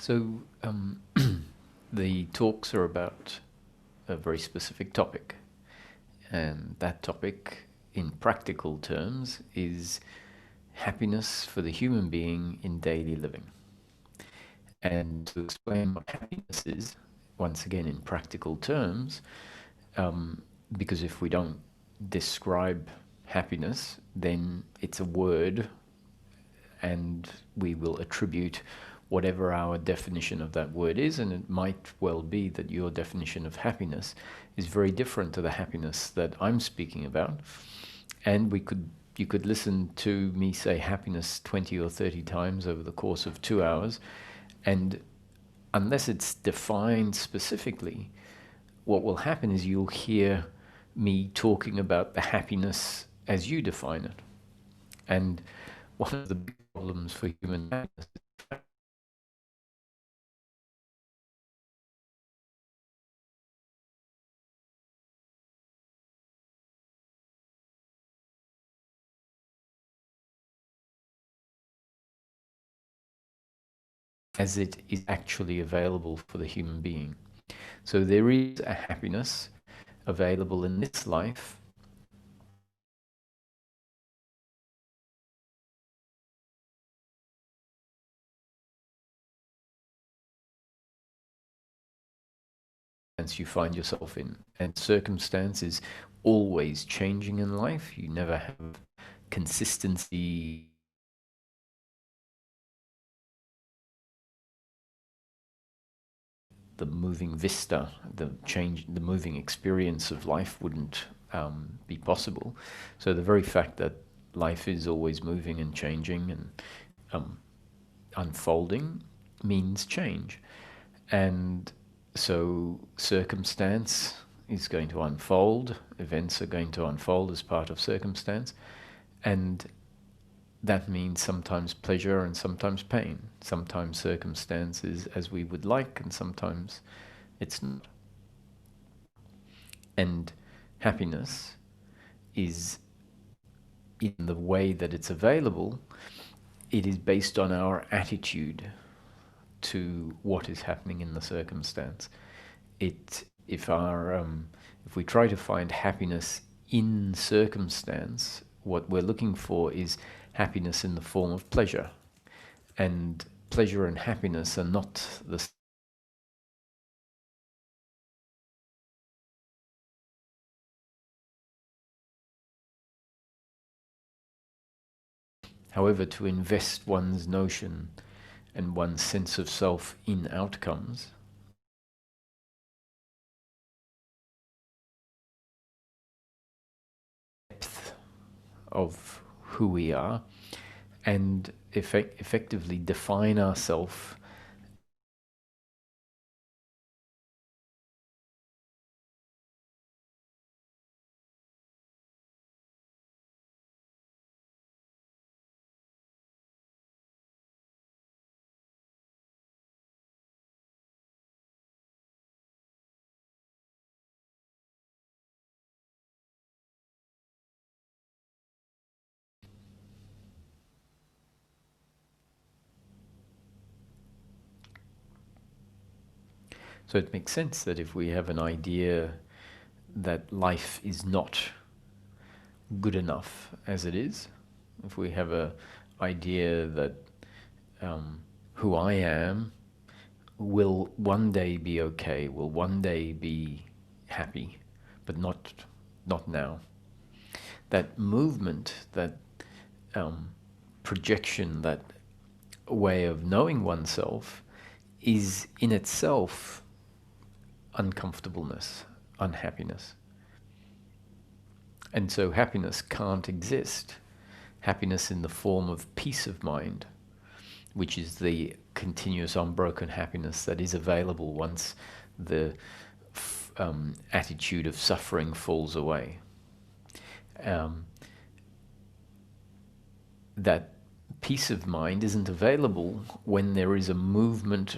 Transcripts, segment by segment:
So the talks are about a very specific topic, and that topic, in practical terms, is happiness for the human being in daily living. And to explain what happiness is, once again in practical terms, because if we don't describe happiness, then it's a word, and we will attribute whatever our definition of that word is, and it might well be that your definition of happiness is very different to the happiness that I'm speaking about. And you could listen to me say happiness 20 or 30 times over the course of 2 hours, and unless it's defined specifically, what will happen is you'll hear me talking about the happiness as you define it. And one of the big problems for human happiness as it is actually available for the human being. So there is a happiness available in this life you find yourself in. And circumstance is always changing in life. You never have consistency. The moving vista, the moving experience of life wouldn't be possible. So the very fact that life is always moving and changing and unfolding means change. And so circumstance is going to unfold, events are going to unfold as part of circumstance, and that means sometimes pleasure and sometimes pain. Sometimes circumstance is as we would like, and sometimes it's not. And happiness is, in the way that it's available, it is based on our attitude to what is happening in the circumstance. If we try to find happiness in circumstance, what we're looking for is happiness in the form of pleasure. And pleasure and happiness are not the same. However, to invest one's notion and one's sense of self in outcomes of who we are, and effectively define ourselves So it makes sense that if we have an idea that life is not good enough as it is, if we have an idea that who I am will one day be okay, will one day be happy, but not now. That movement, that projection, that way of knowing oneself is in itself uncomfortableness, unhappiness. And so happiness can't exist. Happiness in the form of peace of mind, which is the continuous unbroken happiness that is available once the attitude of suffering falls away. That peace of mind isn't available when there is a movement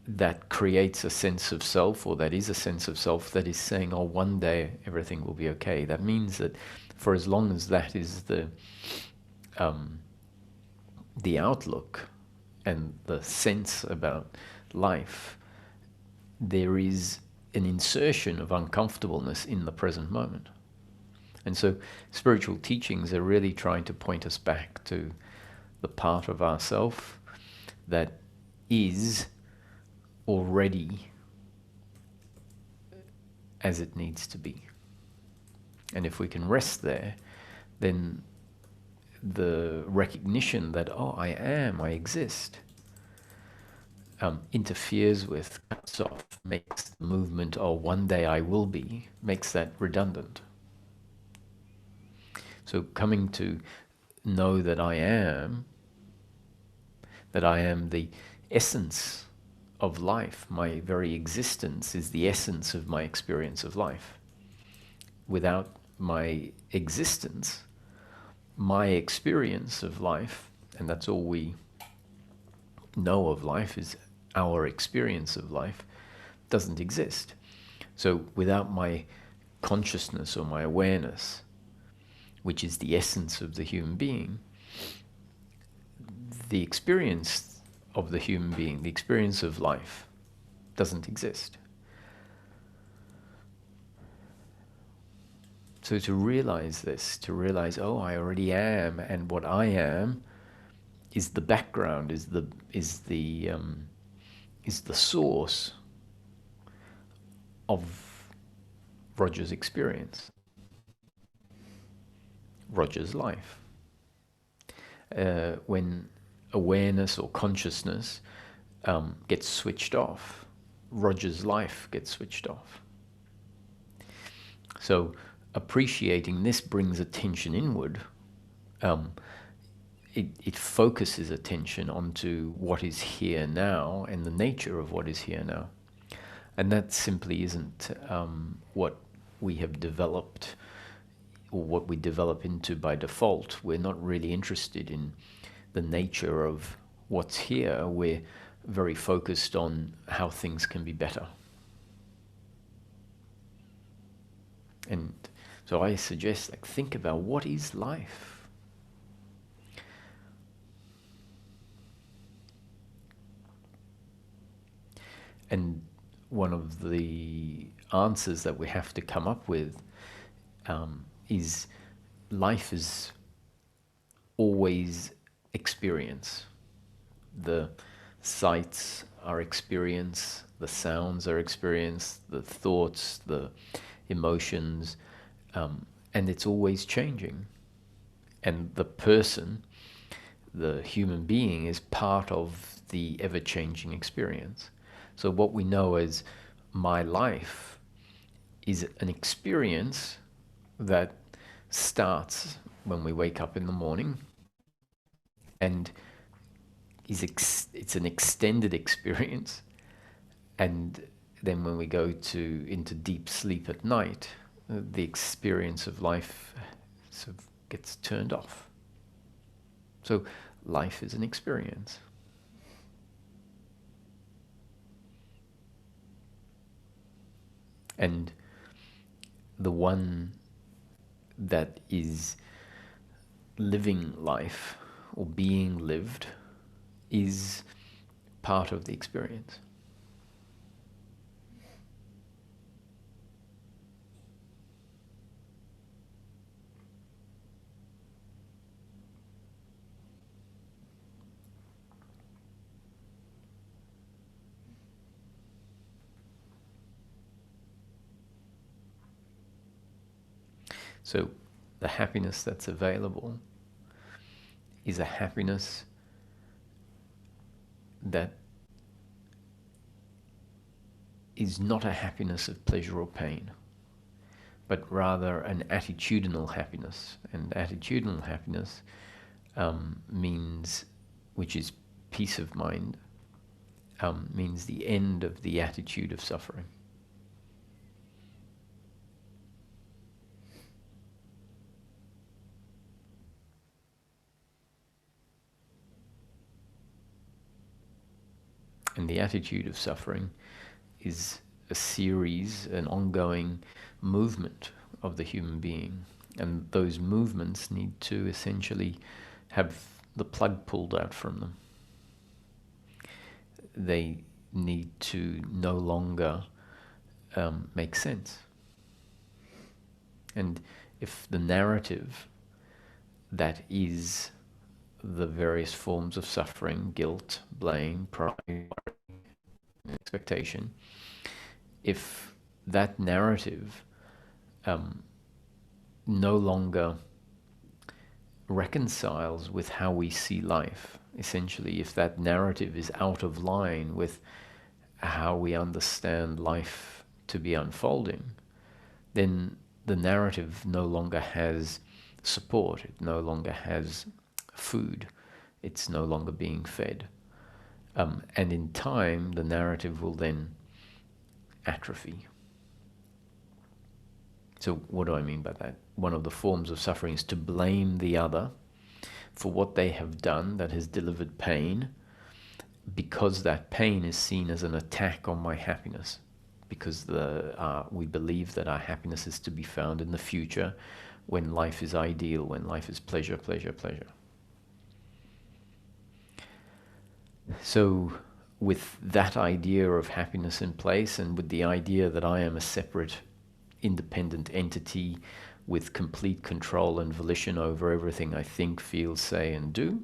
that creates a sense of self, or that is a sense of self that is saying, oh, one day everything will be okay. That means that for as long as that is the outlook, and the sense about life, there is an insertion of uncomfortableness in the present moment. And so spiritual teachings are really trying to point us back to the part of ourself that is already as it needs to be. And if we can rest there, then the recognition that, oh, I am, I exist, interferes with, cuts off, makes the movement, oh, one day I will be, makes that redundant. So coming to know that I am the essence of life, my very existence is the essence of my experience of life. Without my existence, my experience of life, and that's all we know of life, is our experience of life, doesn't exist. So without my consciousness or my awareness, which is the essence of the human being, the experience of the human being, the experience of life, doesn't exist. So to realize this, to realize, oh, I already am, and what I am is the background, is the source of Roger's experience, Roger's life. When awareness or consciousness gets switched off, Roger's life gets switched off. So appreciating this brings attention inward. It focuses attention onto what is here now and the nature of what is here now. And that simply isn't what we have developed or what we develop into by default. We're not really interested in the nature of what's here. We're very focused on how things can be better. And so I suggest, think about what is life? And one of the answers that we have to come up with is life is always experience. The sights are experience, the sounds are experience, the thoughts, the emotions, and it's always changing. And the person, the human being, is part of the ever-changing experience. So what we know as my life is an experience that starts when we wake up in the morning, and it's an extended experience, and then when we go into deep sleep at night, the experience of life sort of gets turned off. So life is an experience. And the one that is living life or being lived is part of the experience. So the happiness that's available is a happiness that is not a happiness of pleasure or pain, but rather an attitudinal happiness. And attitudinal happiness means, which is peace of mind, means the end of the attitude of suffering. And the attitude of suffering is a series, an ongoing movement of the human being. And those movements need to essentially have the plug pulled out from them. they need to no longer make sense. And if the narrative that is the various forms of suffering, guilt, blame, pride, expectation, if that narrative no longer reconciles with how we see life, essentially, if that narrative is out of line with how we understand life to be unfolding, then the narrative no longer has support, it no longer has food, it's no longer being fed. And in time, the narrative will then atrophy. So what do I mean by that? One of the forms of suffering is to blame the other for what they have done that has delivered pain, because that pain is seen as an attack on my happiness, because we believe that our happiness is to be found in the future when life is ideal, when life is pleasure, pleasure, pleasure. So with that idea of happiness in place, and with the idea that I am a separate, independent entity with complete control and volition over everything I think, feel, say, and do,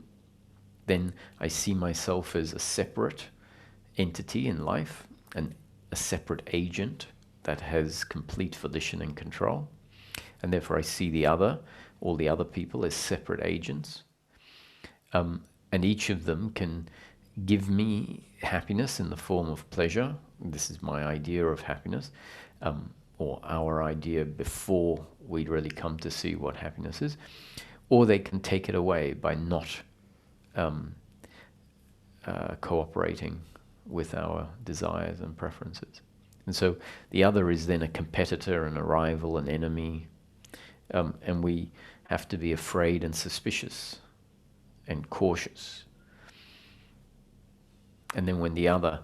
then I see myself as a separate entity in life, and a separate agent that has complete volition and control. And therefore I see the other, all the other people, as separate agents. And each of them can give me happiness in the form of pleasure. This is my idea of happiness, or our idea before we really come to see what happiness is. Or they can take it away by not cooperating with our desires and preferences. And so the other is then a competitor, and a rival, an enemy, and we have to be afraid and suspicious and cautious. And then when the other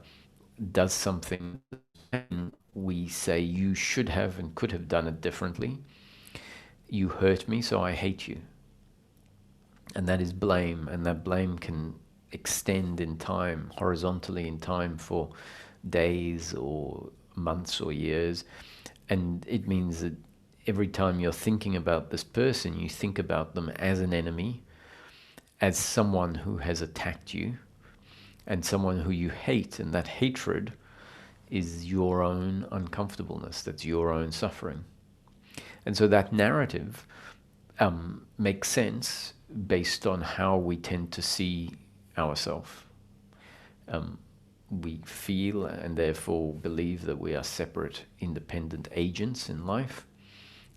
does something, we say, you should have and could have done it differently. You hurt me, so I hate you. And that is blame, and that blame can extend in time, horizontally in time, for days or months or years. And it means that every time you're thinking about this person, you think about them as an enemy, as someone who has attacked you, and someone who you hate, and that hatred is your own uncomfortableness, that's your own suffering. And so that narrative makes sense based on how we tend to see ourselves. We feel and therefore believe that we are separate, independent agents in life,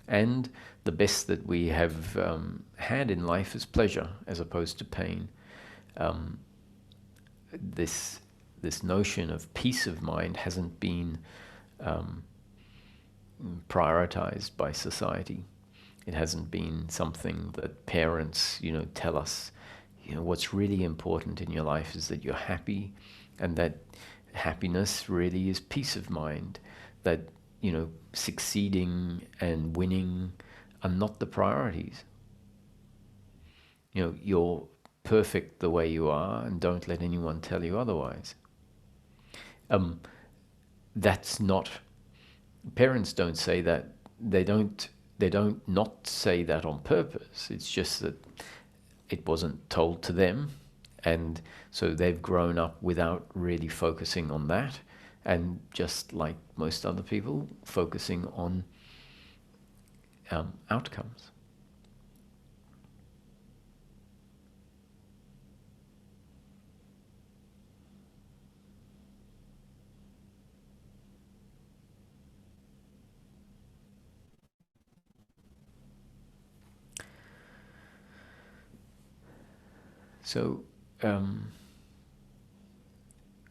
and the best that we have had in life is pleasure as opposed to pain. This notion of peace of mind hasn't been prioritized by society. It hasn't been something that parents, tell us, what's really important in your life is that you're happy, and that happiness really is peace of mind, that, succeeding and winning are not the priorities. You're perfect the way you are, and don't let anyone tell you otherwise. That's not, parents don't say that, they don't not say that on purpose. It's just that it wasn't told to them, and so they've grown up without really focusing on that, and just like most other people, focusing on outcomes. So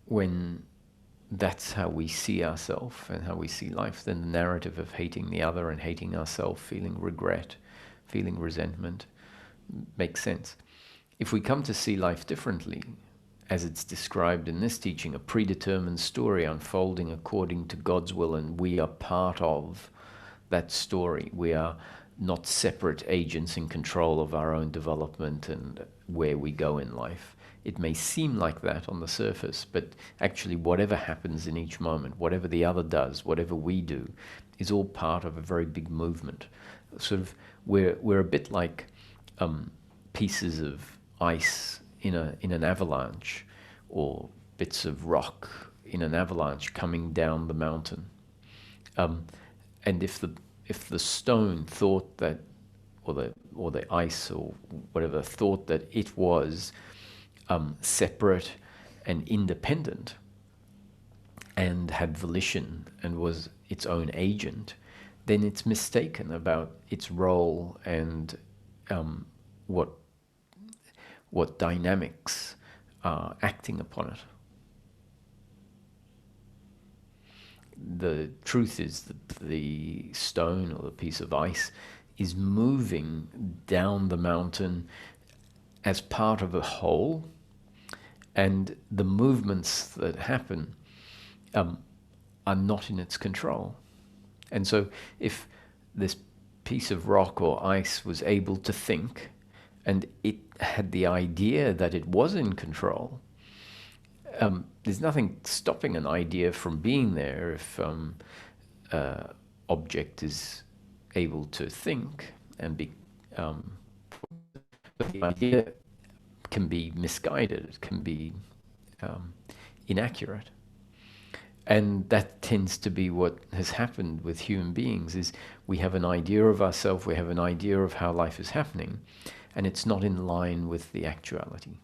when that's how we see ourselves and how we see life, then the narrative of hating the other and hating ourselves, feeling regret, feeling resentment, makes sense. If we come to see life differently, as it's described in this teaching, a predetermined story unfolding according to God's will, and we are part of that story. We are not separate agents in control of our own development and where we go in life. It may seem like that on the surface, but actually whatever happens in each moment, whatever the other does, whatever we do, is all part of a very big movement. Sort of, we're a bit like pieces of ice in an avalanche, or bits of rock in an avalanche coming down the mountain. And if the stone thought that, or the ice or whatever thought that it was separate and independent and had volition and was its own agent, then it's mistaken about its role and what dynamics are acting upon it. The truth is that the stone or the piece of ice is moving down the mountain as part of a whole, and the movements that happen are not in its control. And so if this piece of rock or ice was able to think, and it had the idea that it was in control, there's nothing stopping an idea from being there if object is able to think and be. But the idea can be misguided, it can be inaccurate. And that tends to be what has happened with human beings, is we have an idea of ourselves, we have an idea of how life is happening, and it's not in line with the actuality.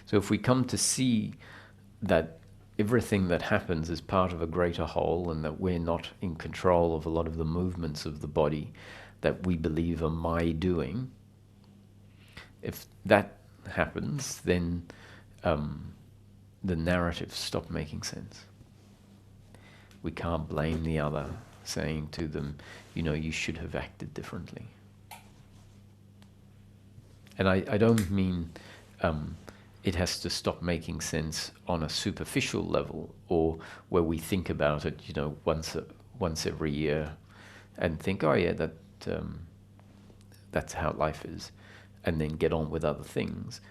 So if we come to see that everything that happens is part of a greater whole, and that we're not in control of a lot of the movements of the body that we believe are my doing, if that happens, then the narratives stop making sense. We can't blame the other, saying to them, you should have acted differently. And I don't mean it has to stop making sense on a superficial level, or where we think about it, once every year, and think, oh yeah, that's how life is, and then get on with other things.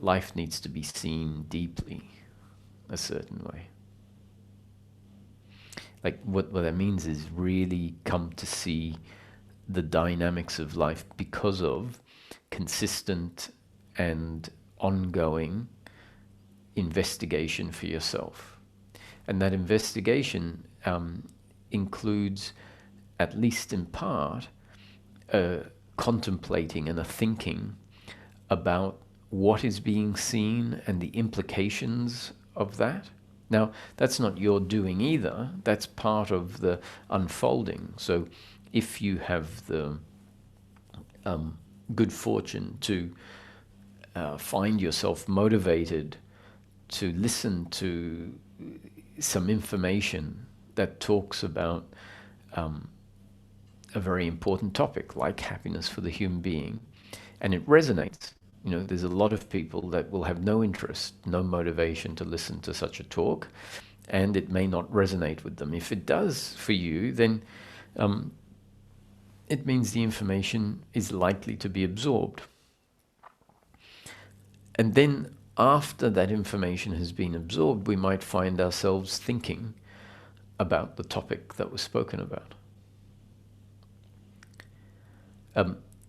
Life needs to be seen deeply, a certain way. Like what that means is really come to see the dynamics of life because of consistent and ongoing investigation for yourself. And that investigation includes, at least in part, contemplating and a thinking about what is being seen and the implications of that. Now, that's not your doing either. That's part of the unfolding. So if you have the good fortune to find yourself motivated to listen to some information that talks about a very important topic like happiness for the human being, and it resonates, there's a lot of people that will have no interest, no motivation to listen to such a talk, and it may not resonate with them. If it does for you, then it means the information is likely to be absorbed. And then after that information has been absorbed, we might find ourselves thinking about the topic that was spoken about.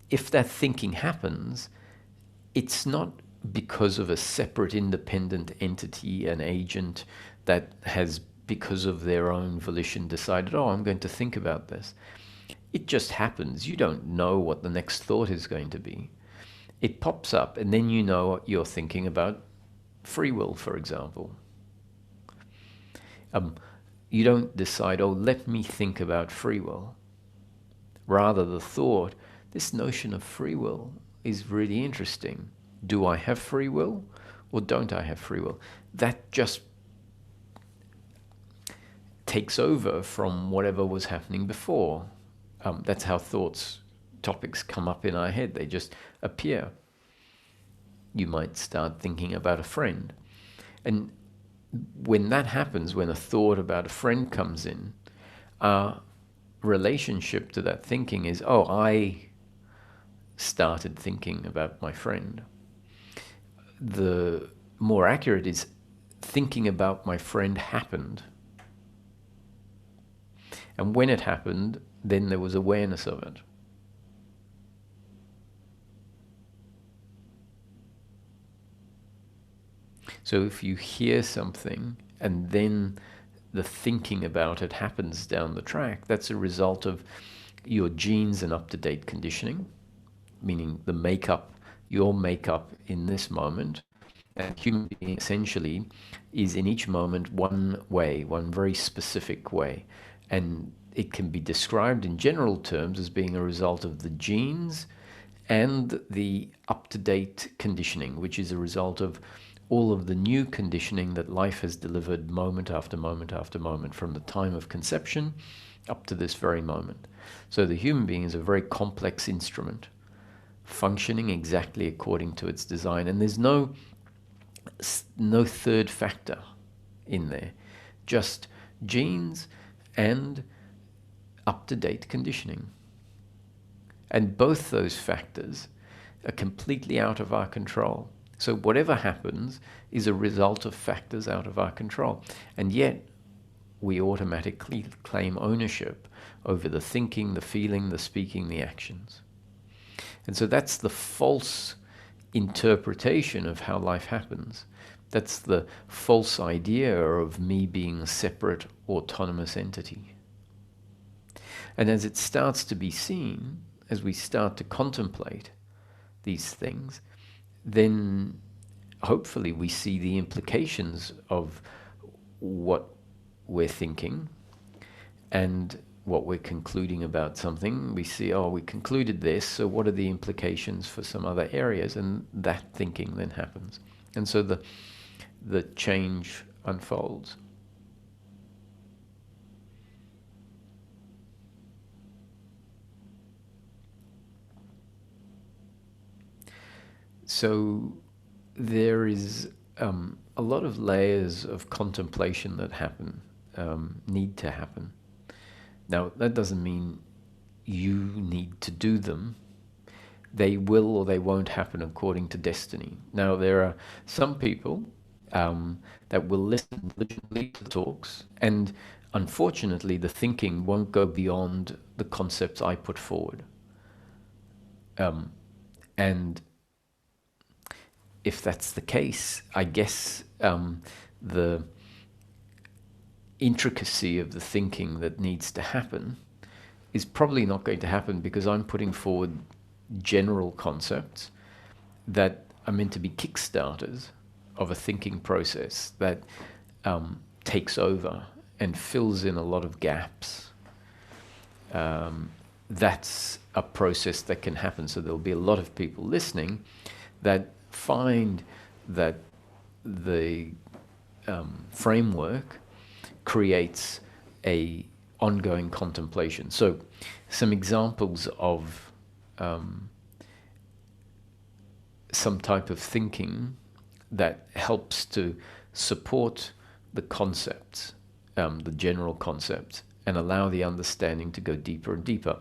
If that thinking happens, it's not because of a separate independent entity, an agent that has, because of their own volition, decided, I'm going to think about this. It just happens. You don't know what the next thought is going to be. It pops up, and then you're thinking about free will, for example. You don't decide, let me think about free will. Rather, the thought, this notion of free will is really interesting. Do I have free will, or don't I have free will? That just takes over from whatever was happening before. That's how topics come up in our head. They just appear. You might start thinking about a friend. And when that happens, when a thought about a friend comes in, relationship to that thinking is, oh, I started thinking about my friend. The more accurate is, thinking about my friend happened. And when it happened, then there was awareness of it. So if you hear something and then the thinking about it happens down the track, that's a result of your genes and up-to-date conditioning, meaning the makeup, your makeup in this moment. And human being essentially is in each moment one way, one very specific way. And it can be described in general terms as being a result of the genes and the up-to-date conditioning, which is a result of all of the new conditioning that life has delivered moment after moment after moment, from the time of conception up to this very moment. So the human being is a very complex instrument, functioning exactly according to its design. And there's no third factor in there, just genes and up-to-date conditioning. And both those factors are completely out of our control. So whatever happens is a result of factors out of our control. And yet we automatically claim ownership over the thinking, the feeling, the speaking, the actions. And so that's the false interpretation of how life happens. That's the false idea of me being a separate, autonomous entity. And as it starts to be seen, as we start to contemplate these things, then hopefully we see the implications of what we're thinking and what we're concluding about something. We see, oh, we concluded this, so what are the implications for some other areas? And that thinking then happens. And so the change unfolds. So there is a lot of layers of contemplation that happen, need to happen. Now, that doesn't mean you need to do them. They will or they won't happen according to destiny. Now, there are some people that will listen diligently to the talks, and unfortunately, the thinking won't go beyond the concepts I put forward. And if that's the case, I guess the intricacy of the thinking that needs to happen is probably not going to happen, because I'm putting forward general concepts that are meant to be kickstarters of a thinking process that takes over and fills in a lot of gaps. That's a process that can happen. So there'll be a lot of people listening that find that the framework creates a ongoing contemplation. So some examples of some type of thinking that helps to support the concepts, the general concepts, and allow the understanding to go deeper and deeper.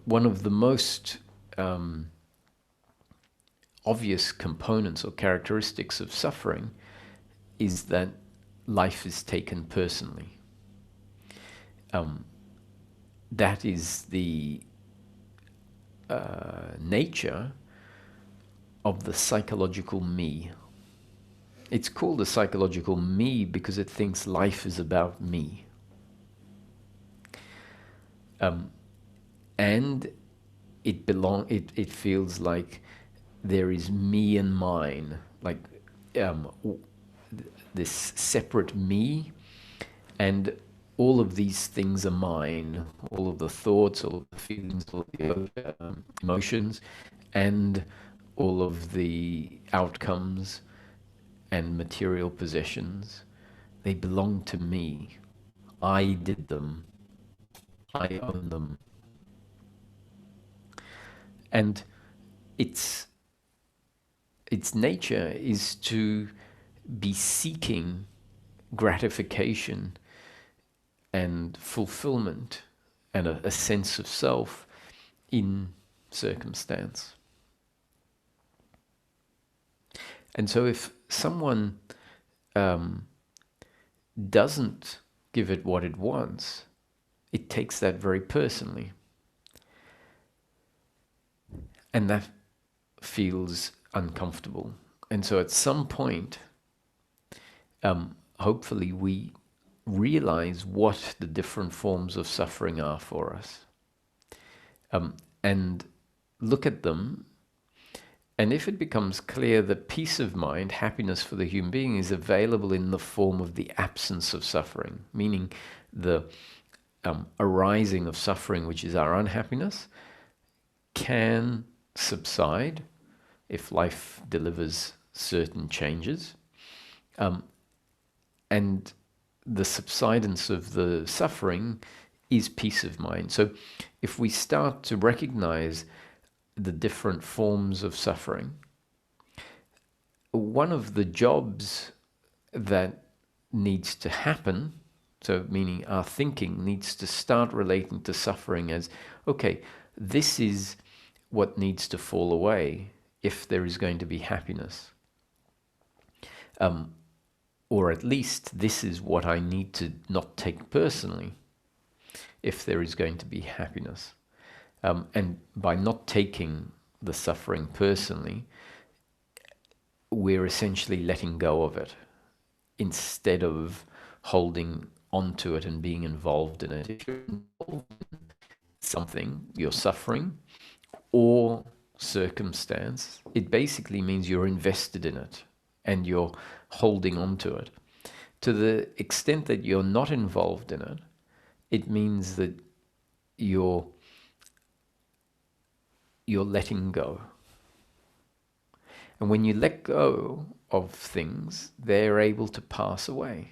One of the most obvious components or characteristics of suffering is that life is taken personally. That is the nature of the psychological me. It's called a psychological me because it thinks life is about me. And it feels like there is me and mine, like this separate me, and all of these things are mine, all of the thoughts, all of the feelings, all of the emotions, and all of the outcomes and material possessions. They belong to me. I did them. I own them. And its nature is to be seeking gratification and fulfillment and a sense of self in circumstance. And so if someone doesn't give it what it wants, it takes that very personally. And that feels uncomfortable. And so at some point, hopefully we realize what the different forms of suffering are for us. And look at them. And if it becomes clear that peace of mind, happiness for the human being, is available in the form of the absence of suffering, meaning the arising of suffering, which is our unhappiness, can subside if life delivers certain changes. And the subsidence of the suffering is peace of mind. So if we start to recognize the different forms of suffering, one of the jobs that needs to happen, so meaning our thinking needs to start relating to suffering as, okay, this is what needs to fall away if there is going to be happiness. Or at least this is what I need to not take personally if there is going to be happiness. And by not taking the suffering personally, we're essentially letting go of it instead of holding onto it and being involved in it. If you're involved in something, you're suffering, or circumstance, it basically means you're invested in it and you're holding on to it. To the extent that you're not involved in it, it means that you're letting go. And when you let go of things, they're able to pass away.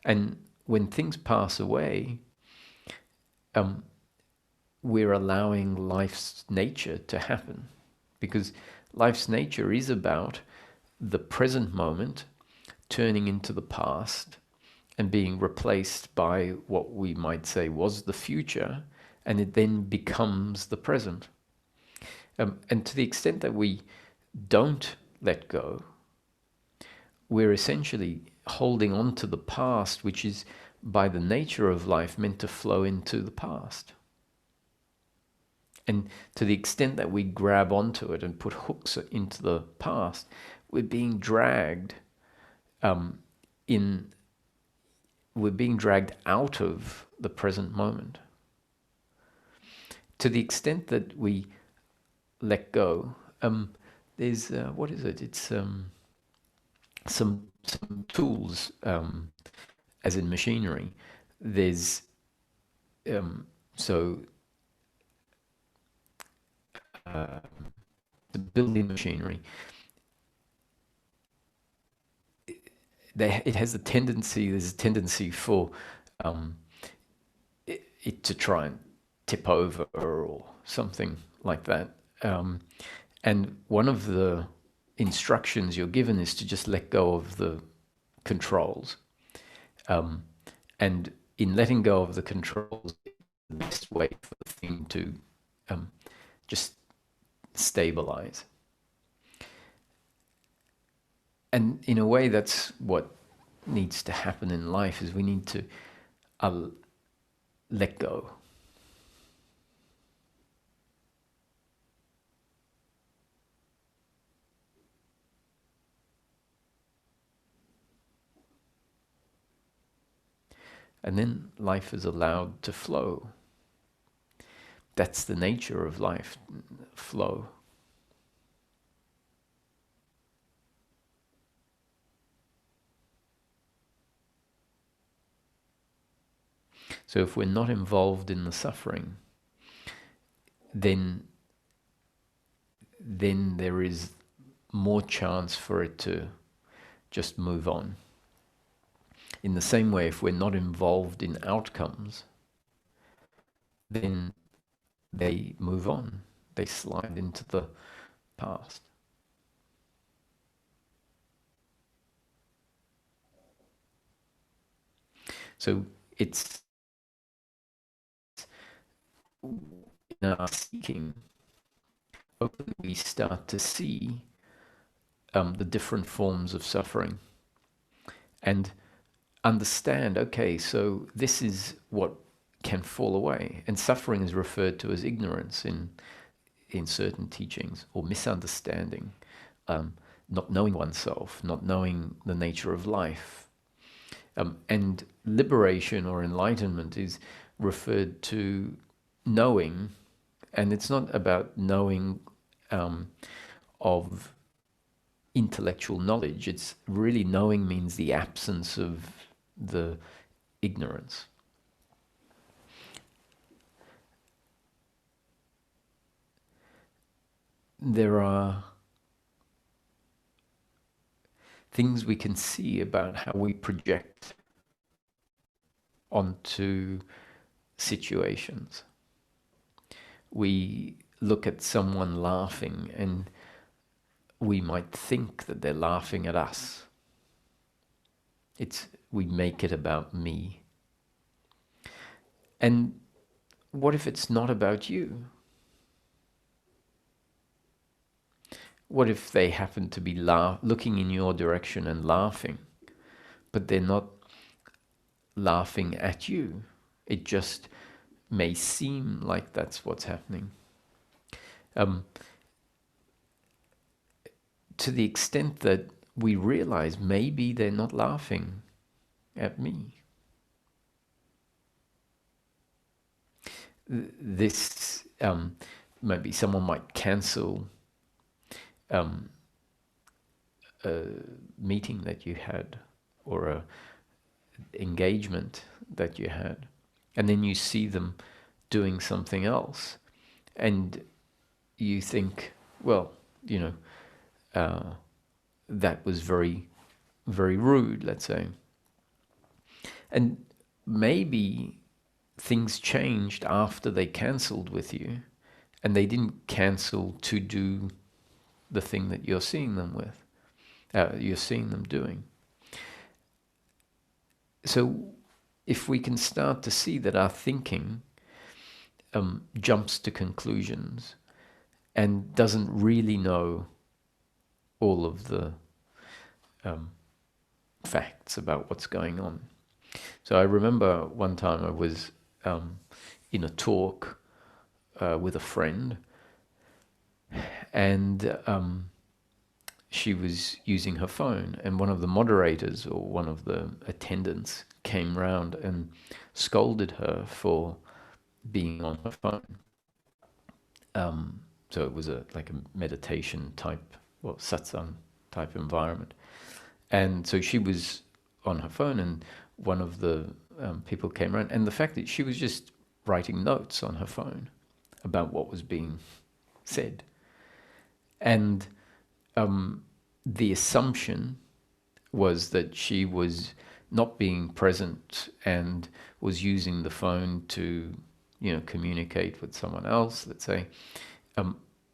And when things pass away, we're allowing life's nature to happen. Because life's nature is about the present moment turning into the past and being replaced by what we might say was the future, and it then becomes the present. And to the extent that we don't let go, we're essentially holding on to the past, which is by the nature of life meant to flow into the past. And to the extent that we grab onto it and put hooks into the past, we're being dragged we're being dragged out of the present moment. To the extent that we let go, there's what is it? It's some tools, as in machinery. There's the building machinery. It has a tendency. There's a tendency for it to try and tip over or something like that. And one of the instructions you're given is to just let go of the controls. And in letting go of the controls, the best way for the thing to just stabilize. And in a way, that's what needs to happen in life, is we need to let go. And then life is allowed to flow. That's the nature of life, flow. So if we're not involved in the suffering, then there is more chance for it to just move on. In the same way, if we're not involved in outcomes, then they move on. They slide into the past. So it's in our seeking, hopefully we start to see the different forms of suffering and understand, okay, so this is what can fall away. And suffering is referred to as ignorance in certain teachings, or misunderstanding, not knowing oneself, not knowing the nature of life. And liberation or enlightenment is referred to knowing, and it's not about knowing of intellectual knowledge. It's really knowing means the absence of the ignorance. There are things we can see about how we project onto situations. We look at someone laughing and we might think that they're laughing at us. We make it about me. And what if it's not about you? What if they happen to be looking in your direction and laughing, but they're not laughing at you? It just may seem like that's what's happening. To the extent that we realize maybe they're not laughing at me. This, maybe someone might cancel a meeting that you had, or a engagement that you had, and then you see them doing something else, and you think, well, that was very, very rude, let's say. And maybe things changed after they cancelled with you, and they didn't cancel to do the thing that you're seeing them with, you're seeing them doing. So if we can start to see that our thinking jumps to conclusions and doesn't really know all of the facts about what's going on. So I remember one time I was in a talk with a friend, and she was using her phone, and one of the moderators or one of the attendants came round and scolded her for being on her phone. So it was like a meditation type, or Satsang type environment. And so she was on her phone, and one of the people came around, and the fact that she was just writing notes on her phone about what was being said. And the assumption was that she was not being present and was using the phone to, communicate with someone else, let's say.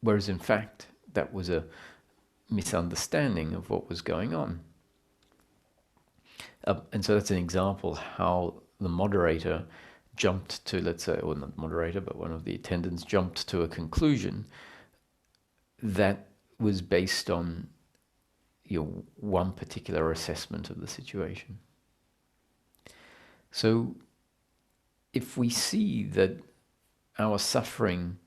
Whereas in fact, that was a misunderstanding of what was going on. And so that's an example how the moderator jumped to, let's say, or not moderator, but one of the attendants jumped to a conclusion that was based on one particular assessment of the situation. So if we see that our suffering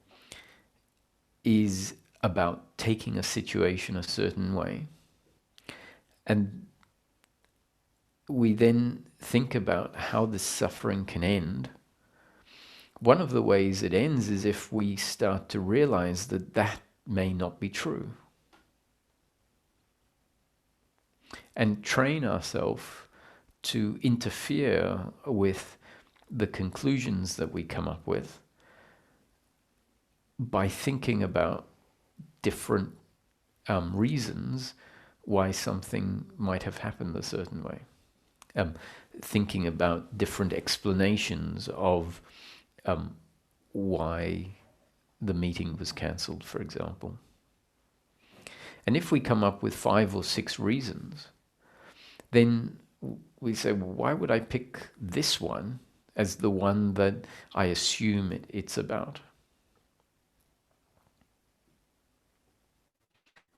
is about taking a situation a certain way, and we then think about how this suffering can end, one of the ways it ends is if we start to realize that that may not be true. And train ourselves to interfere with the conclusions that we come up with by thinking about different reasons why something might have happened a certain way. Thinking about different explanations of why the meeting was cancelled, for example. And if we come up with 5 or 6 reasons, then we say, well, why would I pick this one? as the one that I assume it's about.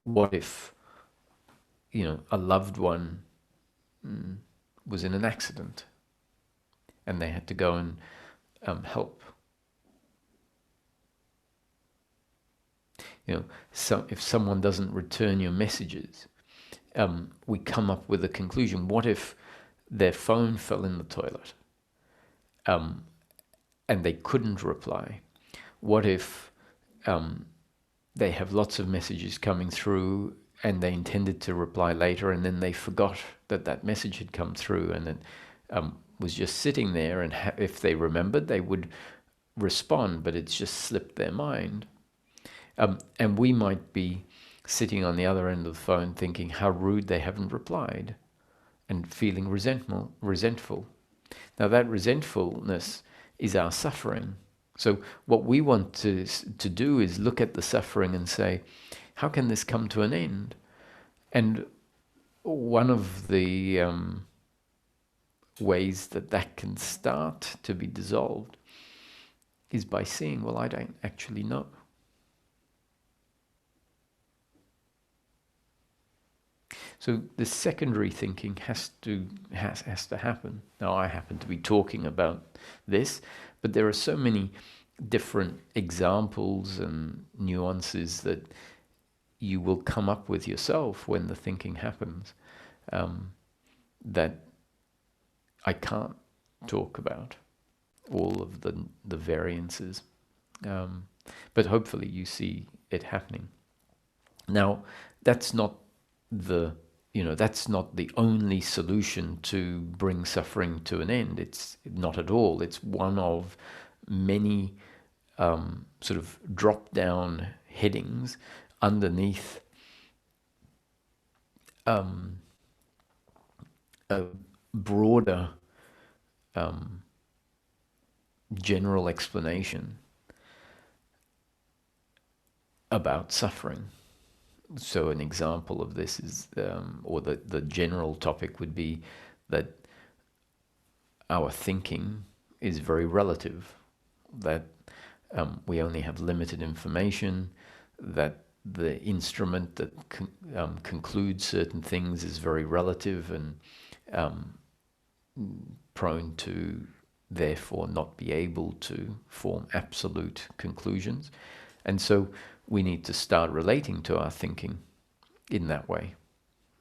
What if, a loved one was in an accident and they had to go and help? If someone doesn't return your messages, we come up with a conclusion. What if their phone fell in the toilet and they couldn't reply? What if they have lots of messages coming through and they intended to reply later and then they forgot that message had come through, and it was just sitting there, and if they remembered they would respond, but it's just slipped their mind. And we might be sitting on the other end of the phone thinking how rude they haven't replied and feeling resentful. Now that resentfulness is our suffering. So what we want to do is look at the suffering and say, how can this come to an end? And one of the ways that can start to be dissolved is by seeing, well, I don't actually know. So the secondary thinking has to happen. Now, I happen to be talking about this, but there are so many different examples and nuances that you will come up with yourself when the thinking happens, that I can't talk about all of the variances. But hopefully you see it happening. Now, that's not the only solution to bring suffering to an end. It's not at all. It's one of many sort of drop-down headings underneath a broader general explanation about suffering. So an example of this is, or the general topic would be that our thinking is very relative, that we only have limited information, that the instrument that concludes certain things is very relative and prone to therefore not be able to form absolute conclusions. And so we need to start relating to our thinking in that way.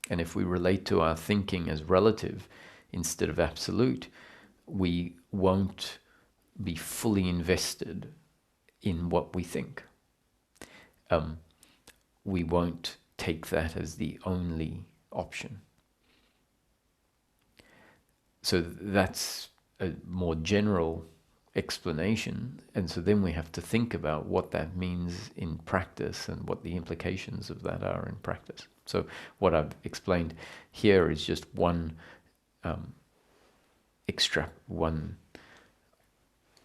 And if we relate to our thinking as relative instead of absolute, we won't be fully invested in what we think. We won't take that as the only option. So that's a more general explanation, and so then we have to think about what that means in practice and what the implications of that are in practice. So what I've explained here is just one one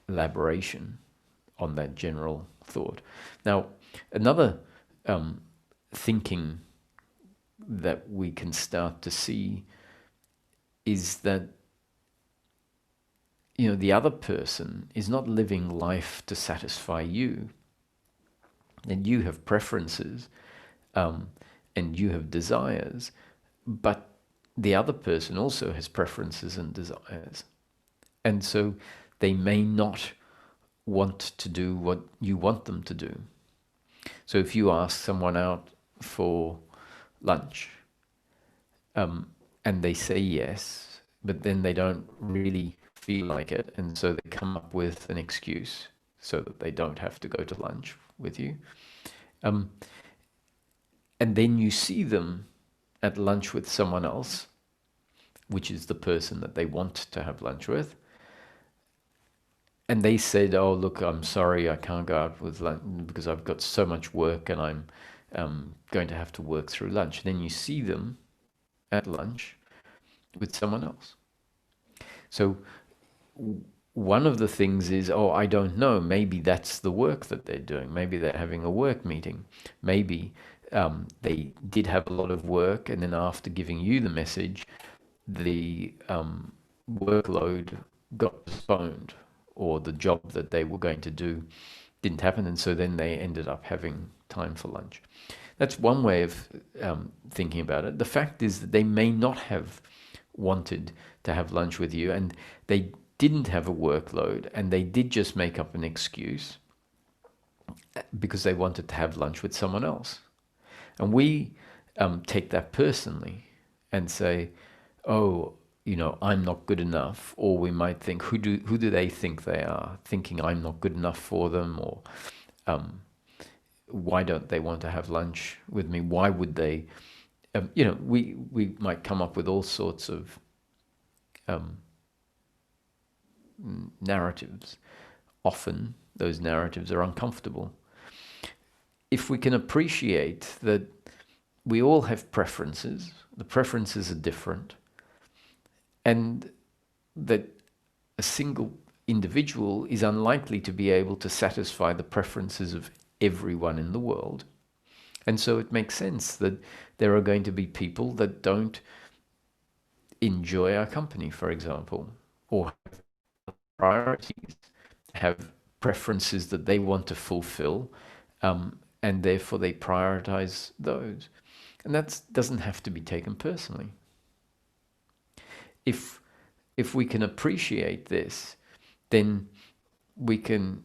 elaboration on that general thought. Now, another thinking that we can start to see is that the other person is not living life to satisfy you. And you have preferences and you have desires, but the other person also has preferences and desires. And so they may not want to do what you want them to do. So if you ask someone out for lunch and they say yes, but then they don't really feel like it, and so they come up with an excuse so that they don't have to go to lunch with you. And then you see them at lunch with someone else, which is the person that they want to have lunch with. And they said, oh, look, I'm sorry, I can't go out with lunch because I've got so much work and I'm going to have to work through lunch. Then you see them at lunch with someone else. So one of the things is, oh, I don't know, maybe that's the work that they're doing. Maybe they're having a work meeting. Maybe they did have a lot of work, and then after giving you the message, the workload got postponed, or the job that they were going to do didn't happen, and so then they ended up having time for lunch. That's one way of thinking about it. The fact is that they may not have wanted to have lunch with you, and they didn't have a workload, and they did just make up an excuse because they wanted to have lunch with someone else. And we take that personally and say, oh, I'm not good enough. Or we might think, who do they think they are? Thinking I'm not good enough for them, or why don't they want to have lunch with me? Why would they? We might come up with all sorts of narratives. Often those narratives are uncomfortable. If we can appreciate that we all have preferences, the preferences are different, and that a single individual is unlikely to be able to satisfy the preferences of everyone in the world. And so it makes sense that there are going to be people that don't enjoy our company, for example, or have priorities, have preferences that they want to fulfill, and therefore they prioritize those. And that doesn't have to be taken personally. If we can appreciate this, then we can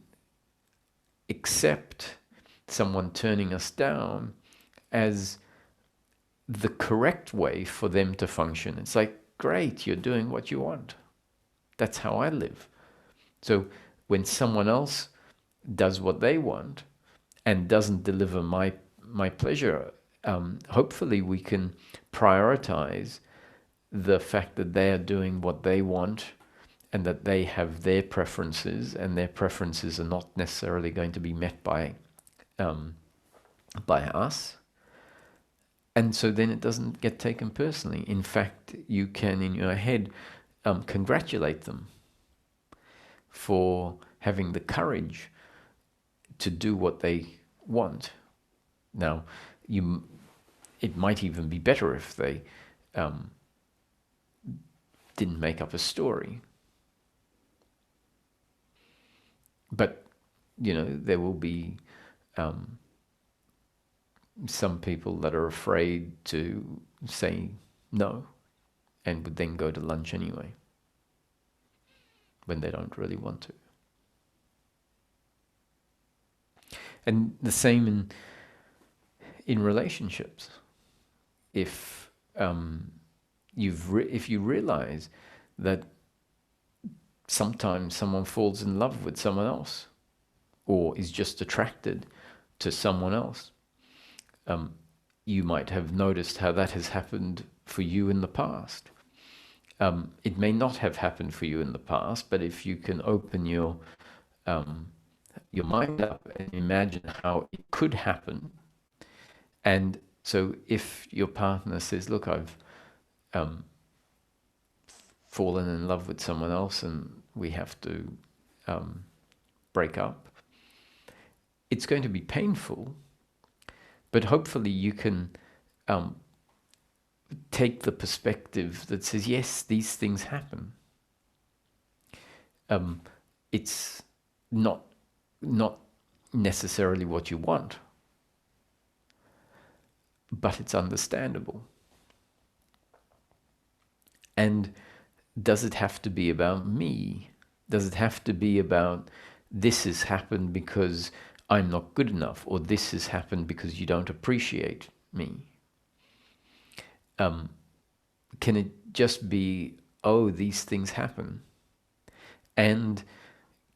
accept someone turning us down as the correct way for them to function. It's like, great, you're doing what you want. That's how I live. So when someone else does what they want and doesn't deliver my pleasure, hopefully we can prioritize the fact that they are doing what they want and that they have their preferences, and their preferences are not necessarily going to be met by us. And so then it doesn't get taken personally. In fact, you can, in your head, congratulate them for having the courage to do what they want. Now, it might even be better if they didn't make up a story. But, there will be some people that are afraid to say no and would then go to lunch anyway when they don't really want to. And the same in relationships. If you realize that sometimes someone falls in love with someone else, or is just attracted to someone else, you might have noticed how that has happened for you in the past. It may not have happened for you in the past, but if you can open your mind up and imagine how it could happen. And so if your partner says, look, I've fallen in love with someone else and we have to break up, it's going to be painful, but hopefully you can take the perspective that says, yes, these things happen. It's not necessarily what you want, but it's understandable. And does it have to be about me? Does it have to be about this has happened because I'm not good enough, or this has happened because you don't appreciate me? Can it just be, oh, these things happen? And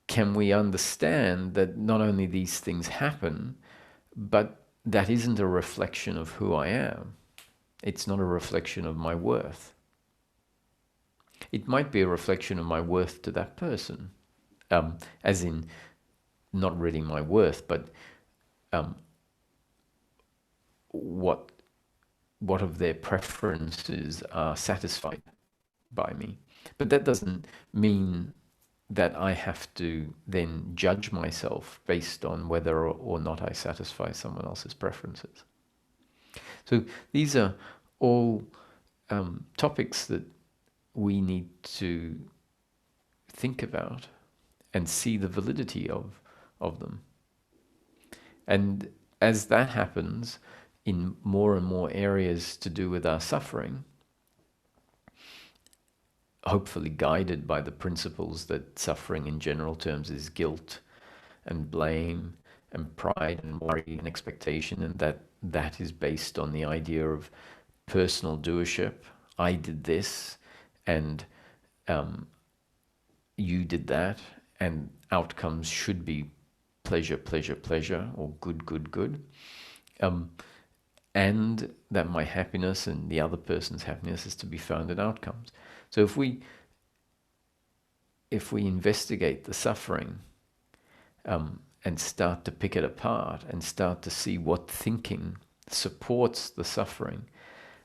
can we understand that not only these things happen, but that isn't a reflection of who I am? It's not a reflection of my worth. It might be a reflection of my worth to that person, as in not really my worth, but what of their preferences are satisfied by me. But that doesn't mean that I have to then judge myself based on whether or not I satisfy someone else's preferences. So these are all topics that we need to think about and see the validity of them. And as that happens in more and more areas to do with our suffering, hopefully guided by the principles that suffering in general terms is guilt and blame and pride and worry and expectation, and that is based on the idea of personal doership. I did this and you did that, and outcomes should be pleasure, pleasure, pleasure, or good, good, good. And that my happiness and the other person's happiness is to be found in outcomes. So if we investigate the suffering and start to pick it apart and start to see what thinking supports the suffering,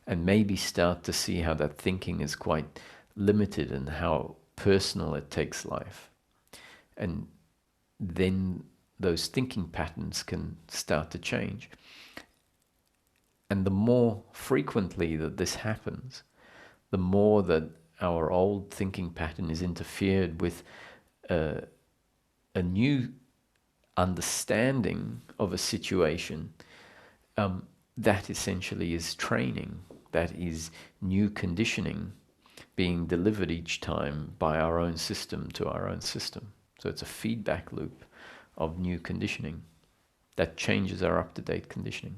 and maybe start to see how that thinking is quite limited and how personal it takes life, and then those thinking patterns can start to change. And the more frequently that this happens, the more that our old thinking pattern is interfered with a new understanding of a situation, that essentially is training, that is new conditioning being delivered each time by our own system to our own system. So it's a feedback loop of new conditioning that changes our up-to-date conditioning.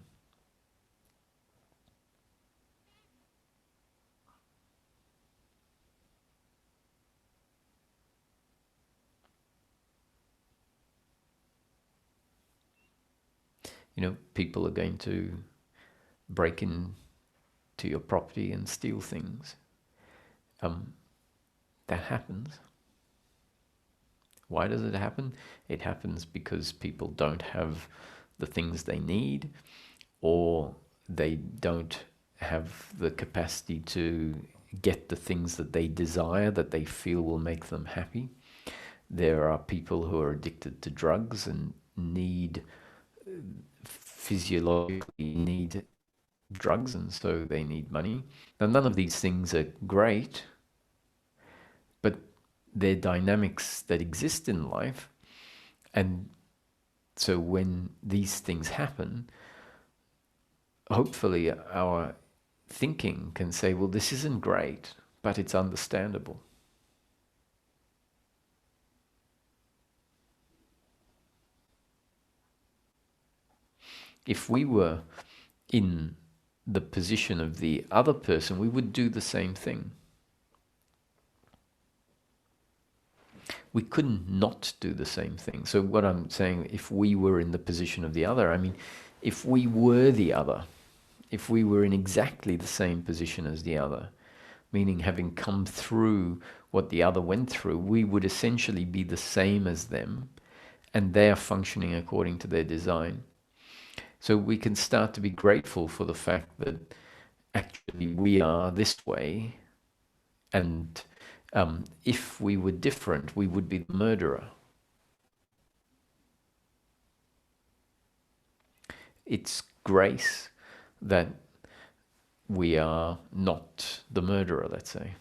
You know, people are going to break into your property and steal things. That happens. Why does it happen? It happens because people don't have the things they need, or they don't have the capacity to get the things that they desire, that they feel will make them happy. There are people who are addicted to drugs and physiologically need drugs, and so they need money. Now, none of these things are great, but they're dynamics that exist in life. And so when these things happen, hopefully our thinking can say, well, this isn't great, but it's understandable. If we were in the position of the other person, we would do the same thing. We couldn't not do the same thing. So what I'm saying, if we were in the position of the other, I mean, if we were the other, if we were in exactly the same position as the other, meaning having come through what the other went through, we would essentially be the same as them, and they are functioning according to their design. So we can start to be grateful for the fact that actually we are this way, and if we were different, we would be the murderer. It's grace that we are not the murderer, let's say.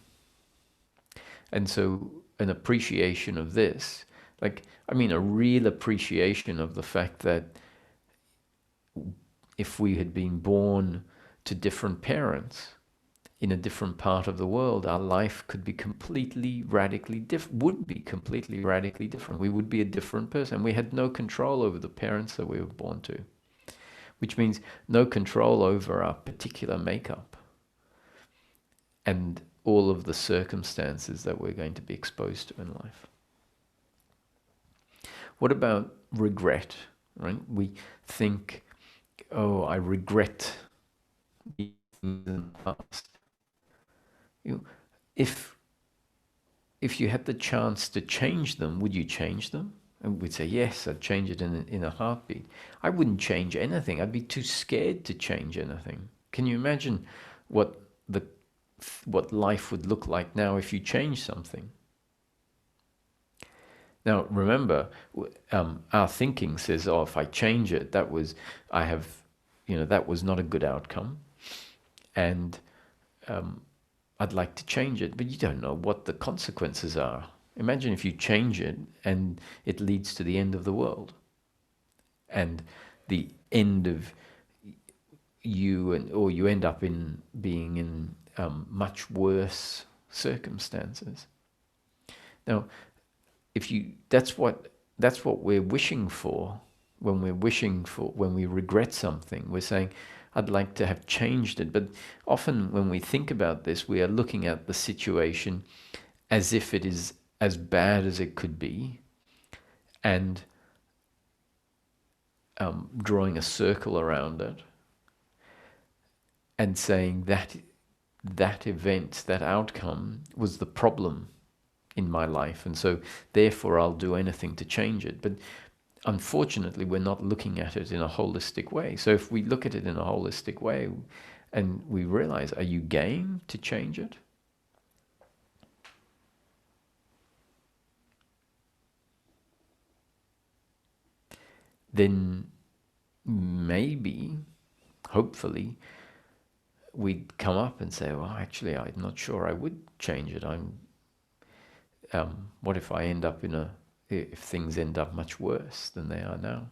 And so an appreciation of this, a real appreciation of the fact that if we had been born to different parents in a different part of the world, our life could be completely radically different, would be completely radically different. We would be a different person. We had no control over the parents that we were born to, which means no control over our particular makeup and all of the circumstances that we're going to be exposed to in life. What about regret, right? We think, oh, I regret these things in the past. If you had the chance to change them, would you change them? And we'd say, yes, I'd change it in a heartbeat. I wouldn't change anything. I'd be too scared to change anything. Can you imagine what life would look like now if you change something? Now, remember, our thinking says, oh, if I change it, that was not a good outcome. And I'd like to change it, but you don't know what the consequences are. Imagine if you change it and it leads to the end of the world and the end of you, or you end up in being in much worse circumstances. Now, that's what we're wishing for when we regret something. We're saying, I'd like to have changed it. But often when we think about this, we are looking at the situation as if it is as bad as it could be, and drawing a circle around it and saying that event, that outcome was the problem in my life, and so therefore I'll do anything to change it. But unfortunately, we're not looking at it in a holistic way. So if we look at it in a holistic way and we realize, are you game to change it? Then maybe, hopefully, we'd come up and say, well, actually, I'm not sure I would change it. What if I end up if things end up much worse than they are now?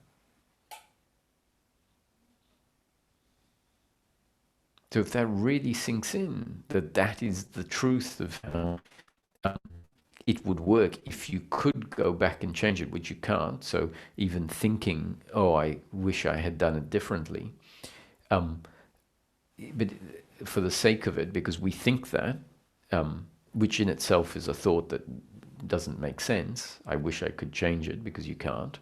So if that really sinks in, that is the truth of how it would work if you could go back and change it, which you can't. So even thinking, oh, I wish I had done it differently. But for the sake of it, because we think that, which in itself is a thought that doesn't make sense. I wish I could change it, because you can't.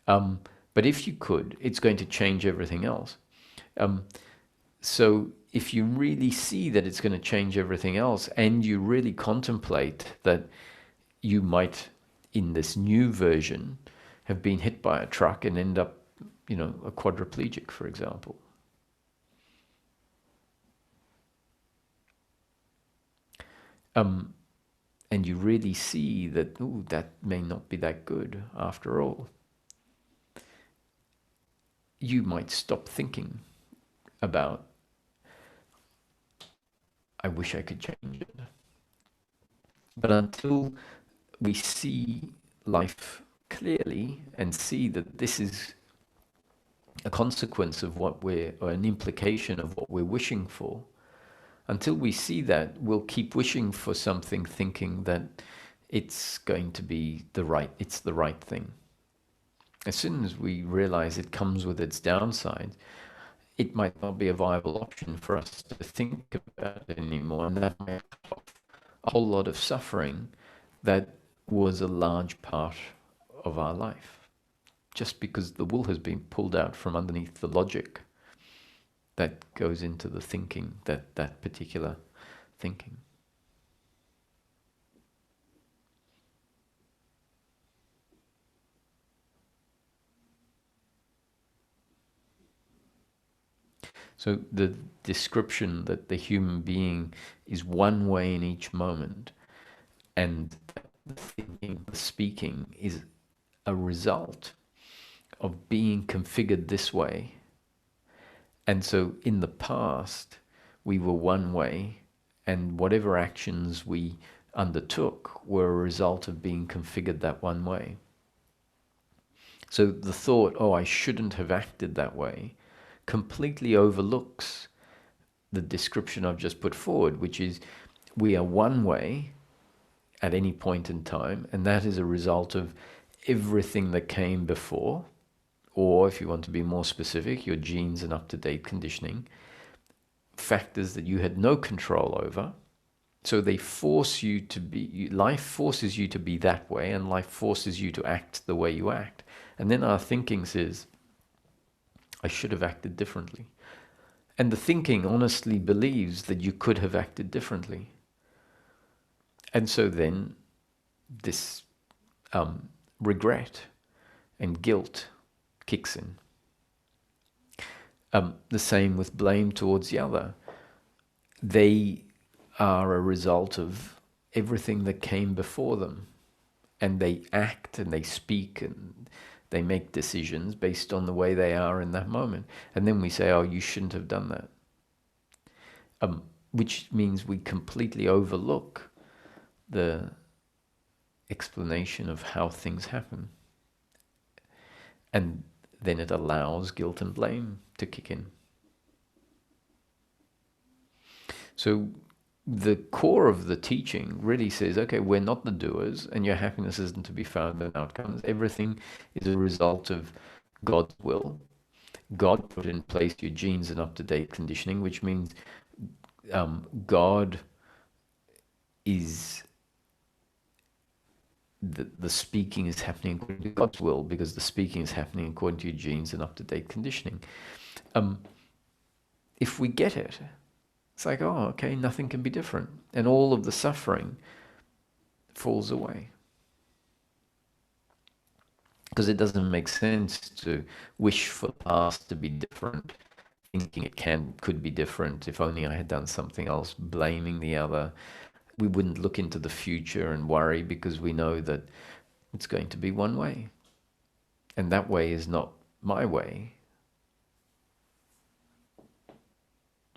But if you could, it's going to change everything else. So if you really see that it's going to change everything else, and you really contemplate that you might, in this new version, have been hit by a truck and end up, a quadriplegic, for example. And you really see that, that may not be that good after all. You might stop thinking about, I wish I could change it. But until we see life clearly and see that this is a consequence of or an implication of what we're wishing for, until we see that, we'll keep wishing for something, thinking that it's going to be the right thing. As soon as we realize it comes with its downside, it might not be a viable option for us to think about it anymore, and that might have a whole lot of suffering that was a large part of our life, just because the wool has been pulled out from underneath the logic that goes into the thinking, that particular thinking. So the description that the human being is one way in each moment, and the thinking, the speaking is a result of being configured this way. And so in the past, we were one way, and whatever actions we undertook were a result of being configured that one way. So the thought, oh, I shouldn't have acted that way, completely overlooks the description I've just put forward, which is we are one way at any point in time, and that is a result of everything that came before, or if you want to be more specific, your genes and up-to-date conditioning, factors that you had no control over. So they force you to be, life forces you to be that way, and life forces you to act the way you act. And then our thinking says, I should have acted differently. And the thinking honestly believes that you could have acted differently. And so then this regret and guilt kicks in. The same with blame towards the other. They are a result of everything that came before them. And they act and they speak and they make decisions based on the way they are in that moment. And then we say, oh, you shouldn't have done that. Which means we completely overlook the explanation of how things happen. And then it allows guilt and blame to kick in. So the core of the teaching really says, okay, we're not the doers, and your happiness isn't to be found in outcomes. Everything is a result of God's will. God put in place your genes and up-to-date conditioning, which means God is the speaking is happening according to God's will, because the speaking is happening according to your genes and up-to-date conditioning. If we get it, it's like, oh, okay, nothing can be different. And all of the suffering falls away. Because it doesn't make sense to wish for the past to be different, thinking it could be different. If only I had done something else, blaming the other. We wouldn't look into the future and worry, because we know that it's going to be one way. And that way is not my way.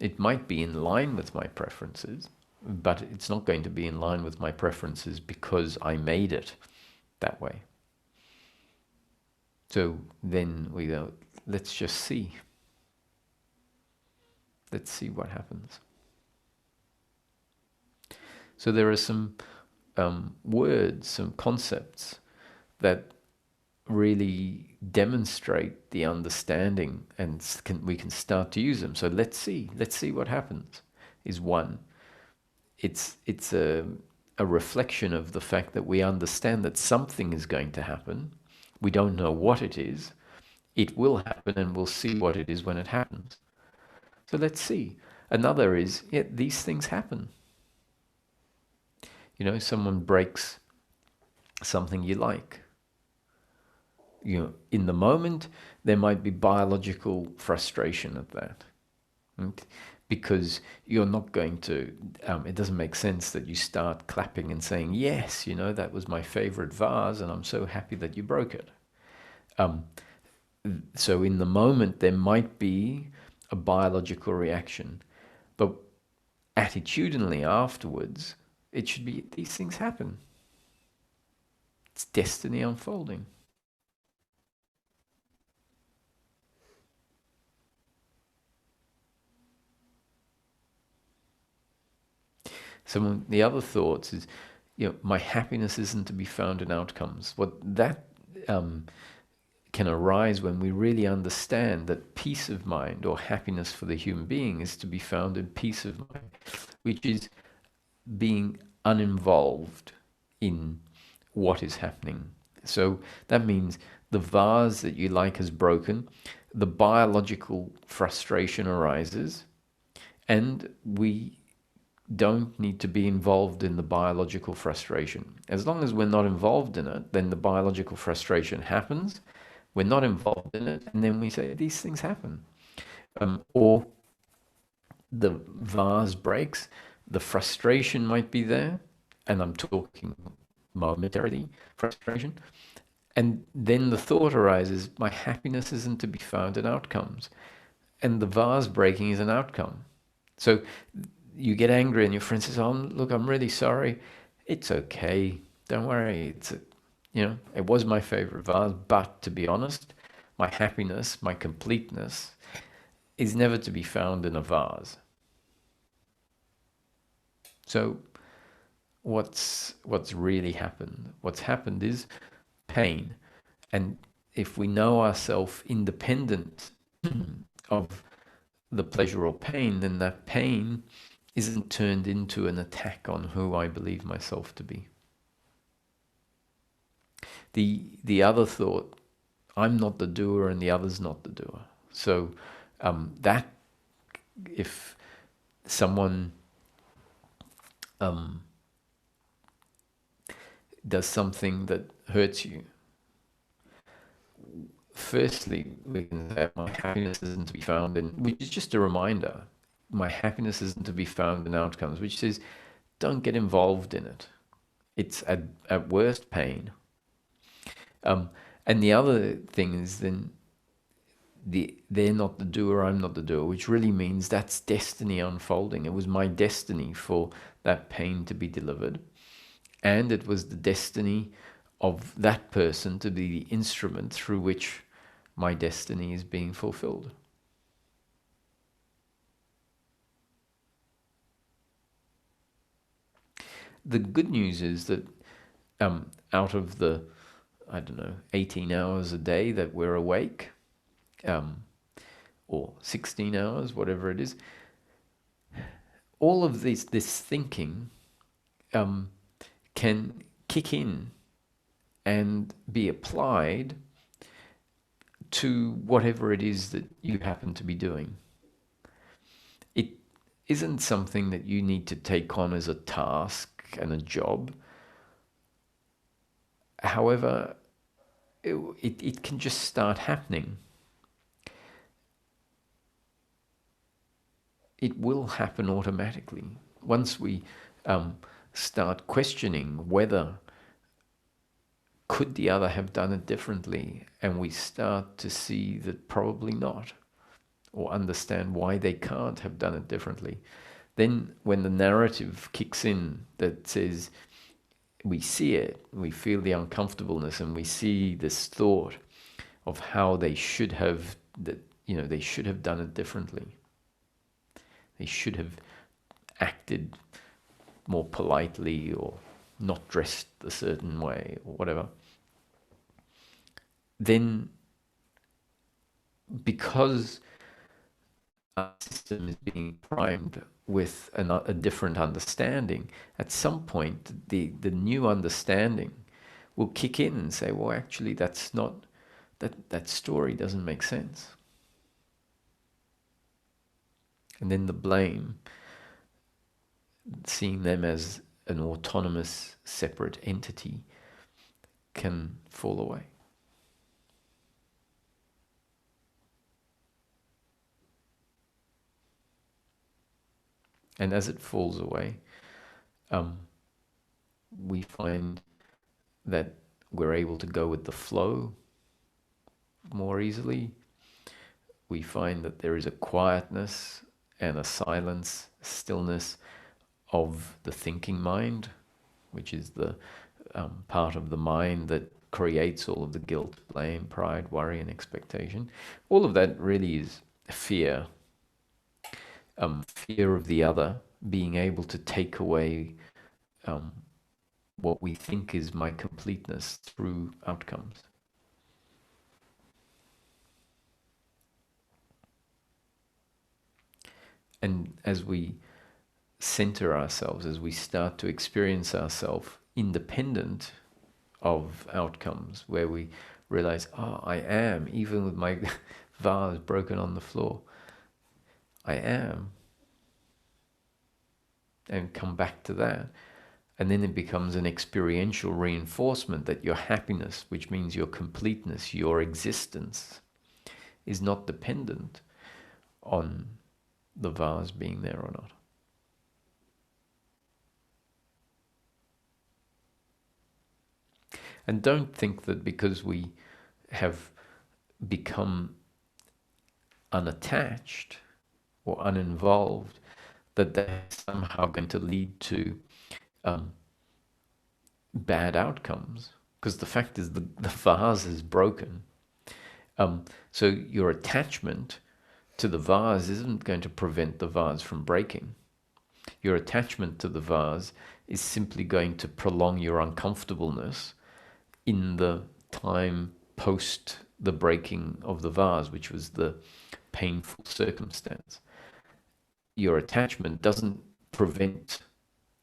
It might be in line with my preferences, but it's not going to be in line with my preferences because I made it that way. So then we go, let's just see. Let's see what happens. So there are some words, some concepts that really demonstrate the understanding, and we can start to use them. So let's see what happens is one. It's a reflection of the fact that we understand that something is going to happen. We don't know what it is. It will happen, and we'll see what it is when it happens. So let's see. Another is, yeah, these things happen. You know, someone breaks something you like. You know, in the moment, there might be biological frustration at that. Right? Because you're not going to, it doesn't make sense that you start clapping and saying, yes, you know, that was my favorite vase and I'm so happy that you broke it. So in the moment, there might be a biological reaction, but attitudinally afterwards, it should be, these things happen. It's destiny unfolding. So the other thoughts is, you know, my happiness isn't to be found in outcomes. What that can arise when we really understand that peace of mind, or happiness for the human being, is to be found in peace of mind, which is being uninvolved in what is happening. So that means the vase that you like is broken, the biological frustration arises, and we don't need to be involved in the biological frustration. As long as we're not involved in it, then the biological frustration happens. We're not involved in it, and then we say, these things happen. Or the vase breaks, the frustration might be there, and I'm talking momentarily frustration, and then the thought arises, my happiness isn't to be found in outcomes, and the vase breaking is an outcome. So you get angry and your friend says, oh, look, I'm really sorry. It's okay. Don't worry. It was my favorite vase, but to be honest, my happiness, my completeness is never to be found in a vase. So what's really happened? What's happened is pain. And if we know ourselves independent of the pleasure or pain, then that pain isn't turned into an attack on who I believe myself to be. The other thought, I'm not the doer and the other's not the doer. So that if someone does something that hurts you, firstly, we can say my happiness isn't to be found in, which is just a reminder, my happiness isn't to be found in outcomes, which says don't get involved in it. It's at worst pain. And the other thing is then they're not the doer, I'm not the doer, which really means that's destiny unfolding. It was my destiny for that pain to be delivered. and it was the destiny of that person to be the instrument through which my destiny is being fulfilled. The good news is that out of the, 18 hours a day that we're awake, or 16 hours, whatever it is, all of this thinking can kick in and be applied to whatever it is that you happen to be doing. It isn't something that you need to take on as a task and a job. However, it can just start happening. It will happen automatically. Once we start questioning whether could the other have done it differently, and we start to see that probably not, or understand why they can't have done it differently, then when the narrative kicks in that says, we see it, we feel the uncomfortableness, and we see this thought of how they should have, they should have done it differently. They should have acted more politely, or not dressed a certain way, or whatever. Then, because our system is being primed with a different understanding, at some point the new understanding will kick in and say, well, actually that's not, that story doesn't make sense. And then the blame, seeing them as an autonomous, separate entity, can fall away. And as it falls away, we find that we're able to go with the flow more easily. We find that there is a quietness and a silence, stillness of the thinking mind, which is the part of the mind that creates all of the guilt, blame, pride, worry, and expectation. All of that really is fear. Fear of the other, being able to take away what we think is my completeness through outcomes. And as we center ourselves, as we start to experience ourselves independent of outcomes, where we realize, oh, I am, even with my vase broken on the floor, I am, and come back to that. And then it becomes an experiential reinforcement that your happiness, which means your completeness, your existence, is not dependent on the vase being there or not. And don't think that because we have become unattached or uninvolved, that that's somehow going to lead to bad outcomes. Because the fact is the vase is broken. So your attachment to the vase isn't going to prevent the vase from breaking. Your attachment to the vase is simply going to prolong your uncomfortableness in the time post the breaking of the vase, which was the painful circumstance. Your attachment doesn't prevent,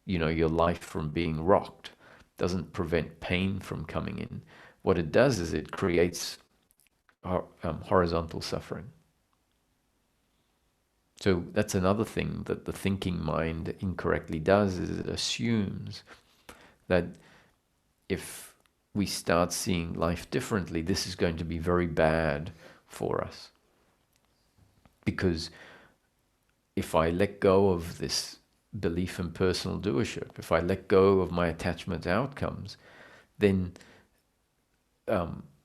your life from being rocked, doesn't prevent pain from coming in. What it does is it creates horizontal suffering. So that's another thing that the thinking mind incorrectly does, is it assumes that if we start seeing life differently, this is going to be very bad for us. Because if I let go of this belief in personal doership, if I let go of my attachment to outcomes, then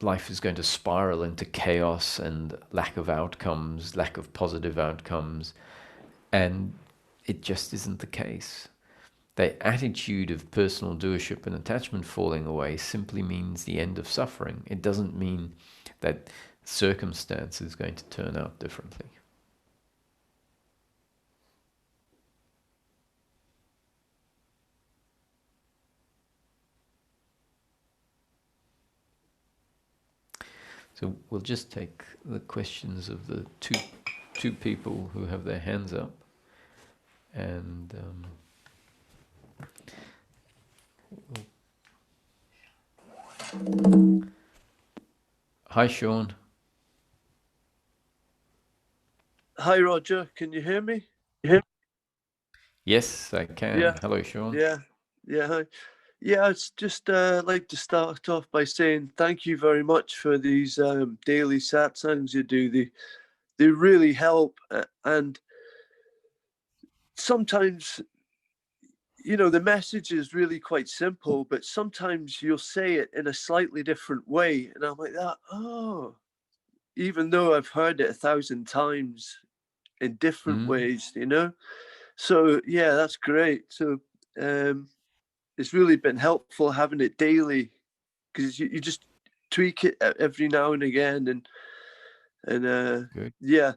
life is going to spiral into chaos and lack of outcomes, lack of positive outcomes, and it just isn't the case. the attitude of personal doership and attachment falling away simply means the end of suffering. It doesn't mean that circumstance is going to turn out differently. So we'll just take the questions of the two people who have their hands up. And hi, Sean. Hi, Roger. Can you hear me? Yes, I can. Yeah. Hello, Sean. Yeah. Hi. Yeah, it's just like to start off by saying thank you very much for these daily satsangs you do. They really help, and sometimes, the message is really quite simple, but sometimes you'll say it in a slightly different way, and I'm like that. Oh, even though I've heard it 1,000 times in different ways, So yeah, that's great. So it's really been helpful having it daily, because you just tweak it every now and again, and Good. yeah.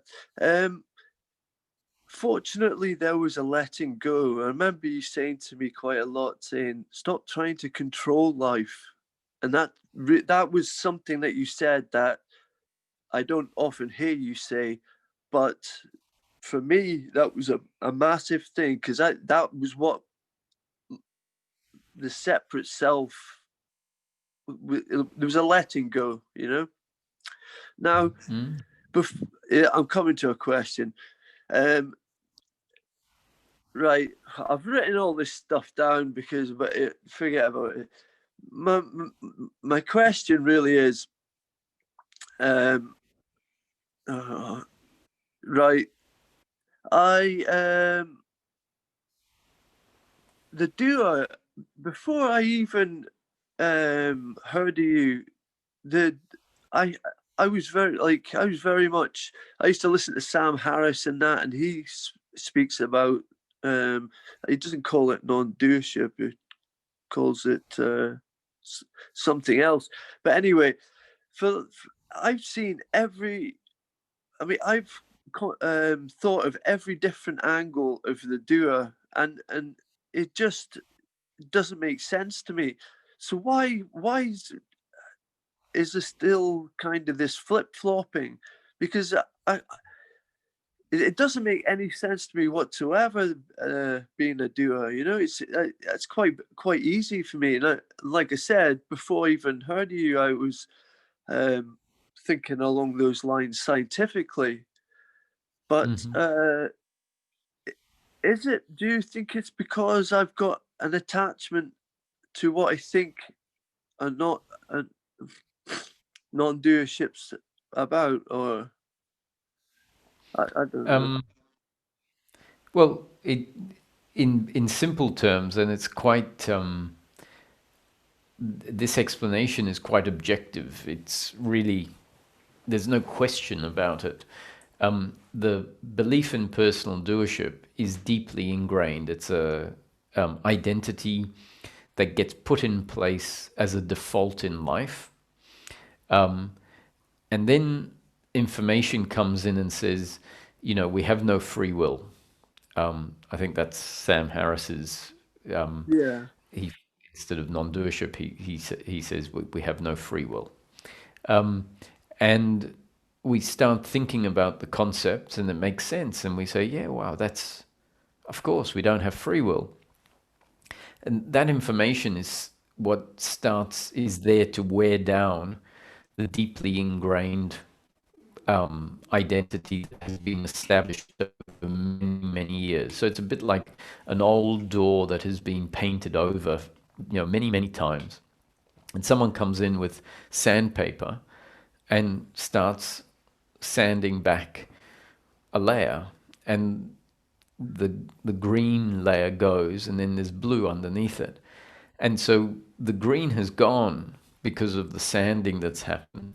Fortunately, there was a letting go. I remember you saying to me quite a lot, saying, "Stop trying to control life," and that was something that you said that I don't often hear you say, but for me, that was a massive thing, because that was what the separate self. There was a letting go, Now, I'm coming to a question. Right, I've written all this stuff down but forget about it. My question really is, right, the doer, before I even heard of you, the I I was very much. I used to listen to Sam Harris and that, and he speaks about. He doesn't call it non-doership. He calls it something else. But anyway, I've seen every. I mean, I've thought of every different angle of the doer, and it just doesn't make sense to me. So why is there still kind of this flip-flopping? Because it doesn't make any sense to me whatsoever, being a doer. It's quite easy for me. And like I said before, I even heard of you, I was thinking along those lines scientifically. But do you think it's because I've got an attachment to what I think are not non-doerships about, or I don't know. Well, in simple terms, and it's quite. This explanation is quite objective. It's really, there's no question about it. The belief in personal doership is deeply ingrained. It's a identity that gets put in place as a default in life. And then information comes in and says, we have no free will. I think that's Sam Harris's. Yeah. He instead of non-doership, he says we have no free will, and we start thinking about the concepts, and it makes sense, and we say, yeah, wow, that's, of course, we don't have free will, and that information is is there to wear down the deeply ingrained identity that has been established over many, many years. So it's a bit like an old door that has been painted over, many, many times. And someone comes in with sandpaper and starts sanding back a layer, and the green layer goes, and then there's blue underneath it. And so the green has gone because of the sanding that's happened.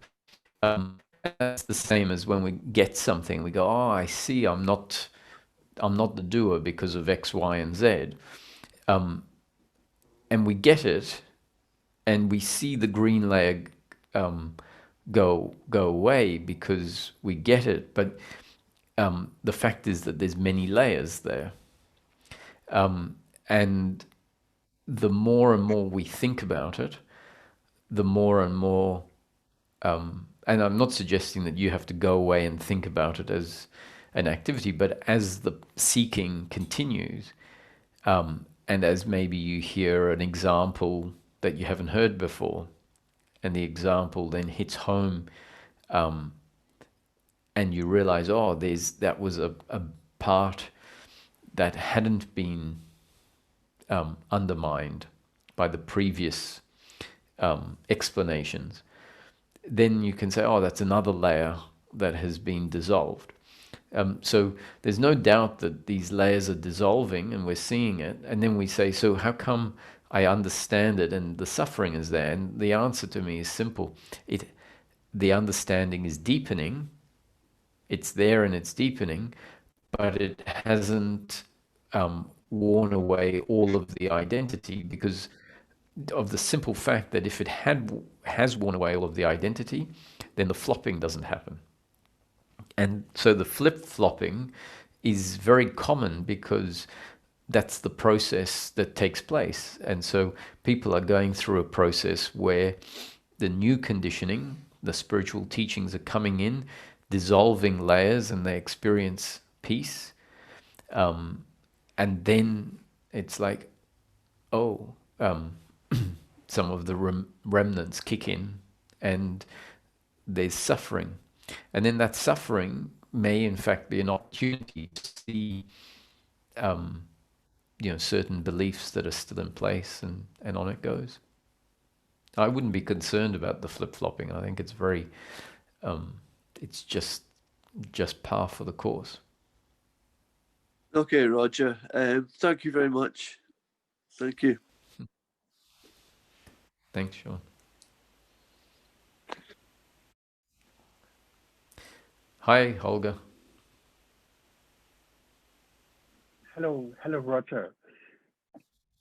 That's the same as when we get something, we go, oh, I see, I'm not the doer because of X, Y, and Z. And we get it, and we see the green layer go away because we get it. But the fact is that there's many layers there, and the more and more we think about it, the more and more. And I'm not suggesting that you have to go away and think about it as an activity, but as the seeking continues, and as maybe you hear an example that you haven't heard before, and the example then hits home, and you realize, oh, that was a part that hadn't been undermined by the previous explanations. Then you can say, oh, that's another layer that has been dissolved. So there's no doubt that these layers are dissolving and we're seeing it. And then we say, so how come I understand it and the suffering is there? And the answer to me is simple. The understanding is deepening. It's there and it's deepening, but it hasn't worn away all of the identity, because of the simple fact that if it has worn away all of the identity, then the flopping doesn't happen. And so the flip-flopping is very common because that's the process that takes place. And so people are going through a process where the new conditioning, the spiritual teachings are coming in, dissolving layers, and they experience peace. And then it's like, oh, some of the remnants kick in and there's suffering. And then that suffering may in fact be an opportunity to see certain beliefs that are still in place, and on it goes. I wouldn't be concerned about the flip-flopping. I think it's very, it's just par for the course. Okay, Roger. Thank you very much. Thank you. Thanks, Sean. Hi, Holger. Hello, Roger.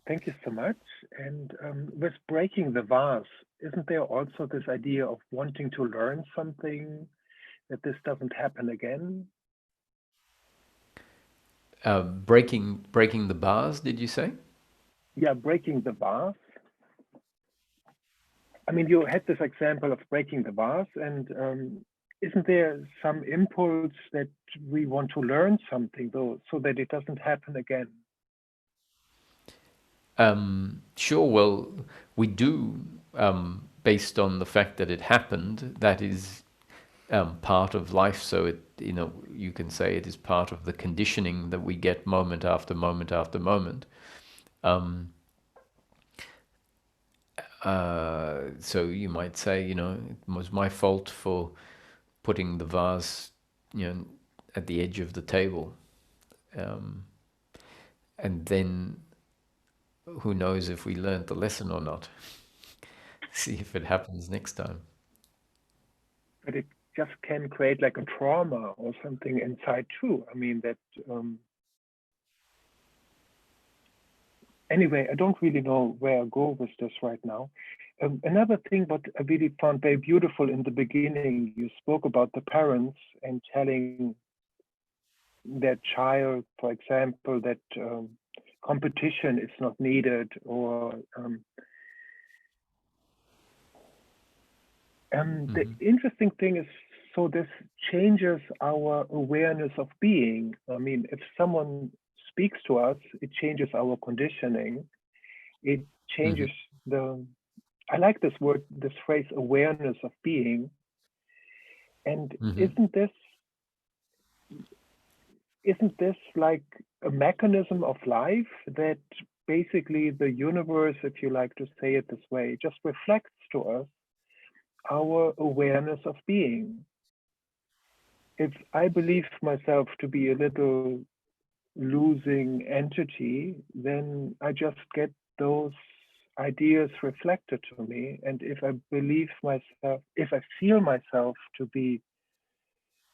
Thank you so much. And with breaking the vase, isn't there also this idea of wanting to learn something, that this doesn't happen again? Breaking the bars, did you say? Yeah, breaking the vase. I mean, you had this example of breaking the vase, and isn't there some impulse that we want to learn something, though, so that it doesn't happen again? Sure. Well, we do, based on the fact that it happened. That is part of life. So you can say it is part of the conditioning that we get moment after moment after moment. So you might say, it was my fault for putting the vase, at the edge of the table, and then who knows if we learned the lesson or not. See if it happens next time. But it just can create like a trauma or something inside too. I mean, that anyway, I don't really know where I go with this right now. Another thing what I really found very beautiful in the beginning, you spoke about the parents and telling their child, for example, that competition is not needed, or the interesting thing is, so this changes our awareness of being. I mean, if someone speaks to us, it changes our conditioning. It changes I like this word, this phrase, awareness of being. And isn't this like a mechanism of life that basically the universe, if you like to say it this way, just reflects to us our awareness of being? If I believe myself to be a little losing entity, then I just get those ideas reflected to me. And if I believe myself, if I feel myself to be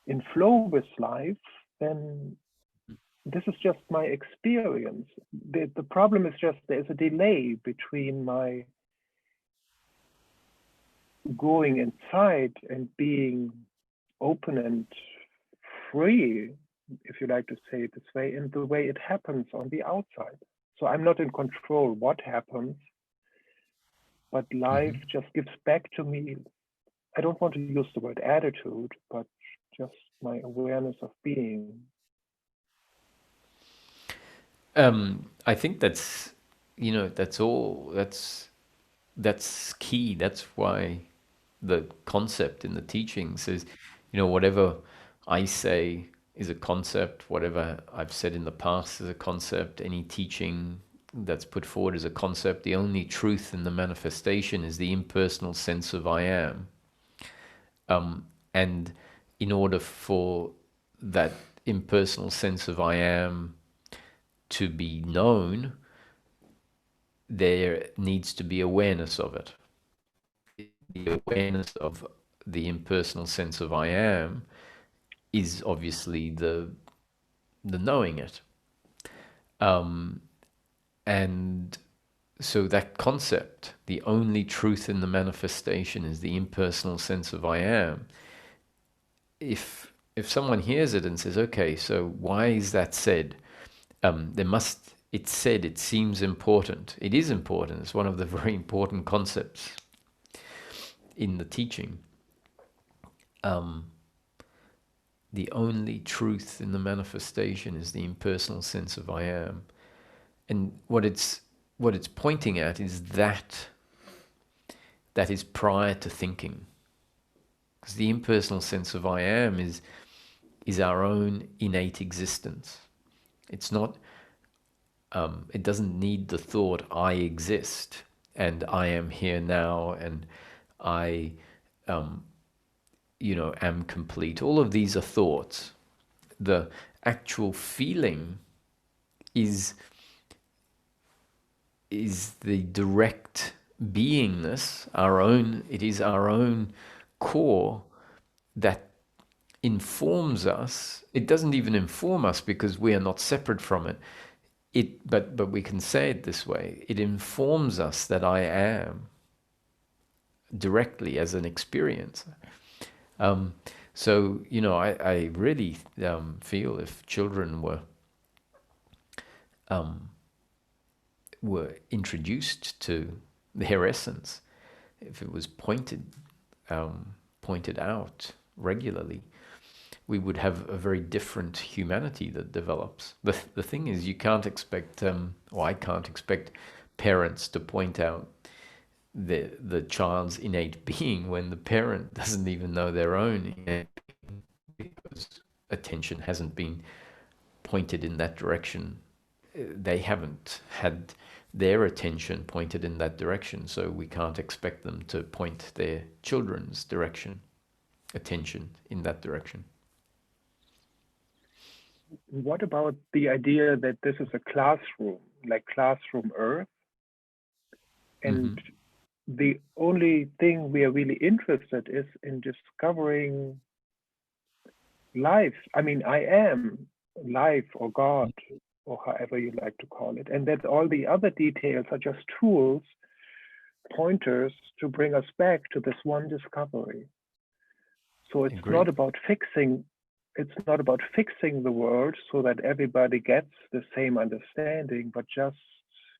in flow with life, then this is just my experience. The problem is just there's a delay between my going inside and being open and free, if you like to say it this way, and the way it happens on the outside. So I'm not in control what happens, but life just gives back to me. I don't want to use the word attitude, but just my awareness of being. I think that's, that's key. That's why the concept in the teachings is, whatever I say is a concept, whatever I've said in the past is a concept, any teaching that's put forward is a concept. The only truth in the manifestation is the impersonal sense of I am. And in order for that impersonal sense of I am to be known, there needs to be awareness of it. The awareness of the impersonal sense of I am is obviously the knowing it. And so that concept, the only truth in the manifestation is the impersonal sense of I am. If someone hears it and says, okay, so why is that said? It's said, it seems important. It is important. It's one of the very important concepts in the teaching. The only truth in the manifestation is the impersonal sense of I am. And what it's pointing at is that is prior to thinking. Because the impersonal sense of I am is our own innate existence. It's not, it doesn't need the thought I exist and I am here now and I am complete. All of these are thoughts. The actual feeling is the direct beingness, it is our own core that informs us. It doesn't even inform us because we are not separate from it. But we can say it this way. It informs us that I am directly as an experience. So, I really feel if children were introduced to their essence, if it was pointed out regularly, we would have a very different humanity that develops. The thing is, you can't expect, or I can't expect parents to point out the child's innate being when the parent doesn't even know their own innate being, because attention hasn't been pointed in that direction. They haven't had their attention pointed in that direction, so we can't expect them to point their children's attention in that direction. What about the idea that this is a classroom, like classroom Earth? And the only thing we are really interested is in discovering life. I mean, I am life or God, or however you like to call it. And that all the other details are just tools, pointers to bring us back to this one discovery. So it's not about fixing the world so that everybody gets the same understanding, but just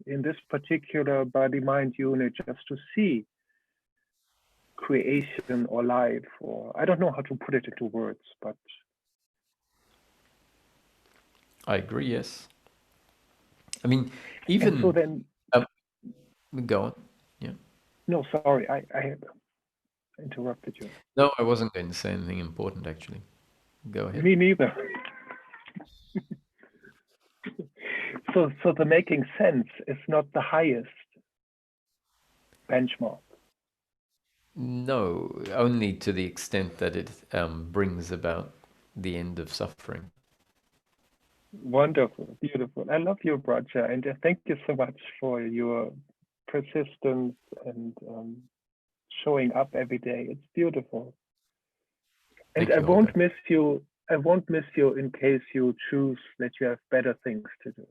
in this particular body-mind unit, just to see creation or life, or I don't know how to put it into words, but I agree, yes. I mean, even... And so then... go on, yeah. No, sorry, I interrupted you. No, I wasn't going to say anything important, actually. Go ahead. Me neither. So the making sense is not the highest benchmark. No, only to the extent that it brings about the end of suffering. Wonderful, beautiful. I love you, Braja, and thank you so much for your persistence and showing up every day. It's beautiful. And I won't miss you I won't miss you in case you choose that you have better things to do.